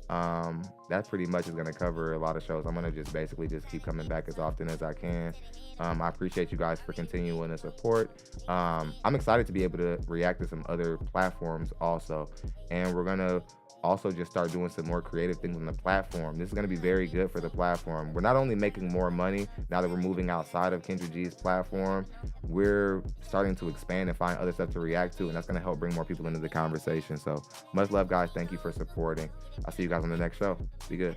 That pretty much is going to cover a lot of shows. I'm going to just basically keep coming back as often as I can. I appreciate you guys for continuing to support. I'm excited to be able to react to some other platforms also. And we're going to also just start doing some more creative things on the platform. This is going to be very good for the platform. We're not only making more money now that we're moving outside of Kendra G's platform, we're starting to expand and find other stuff to react to, and that's going to help bring more people into the conversation. So much love, guys. Thank you for supporting. I'll see you guys on the next show. Be good.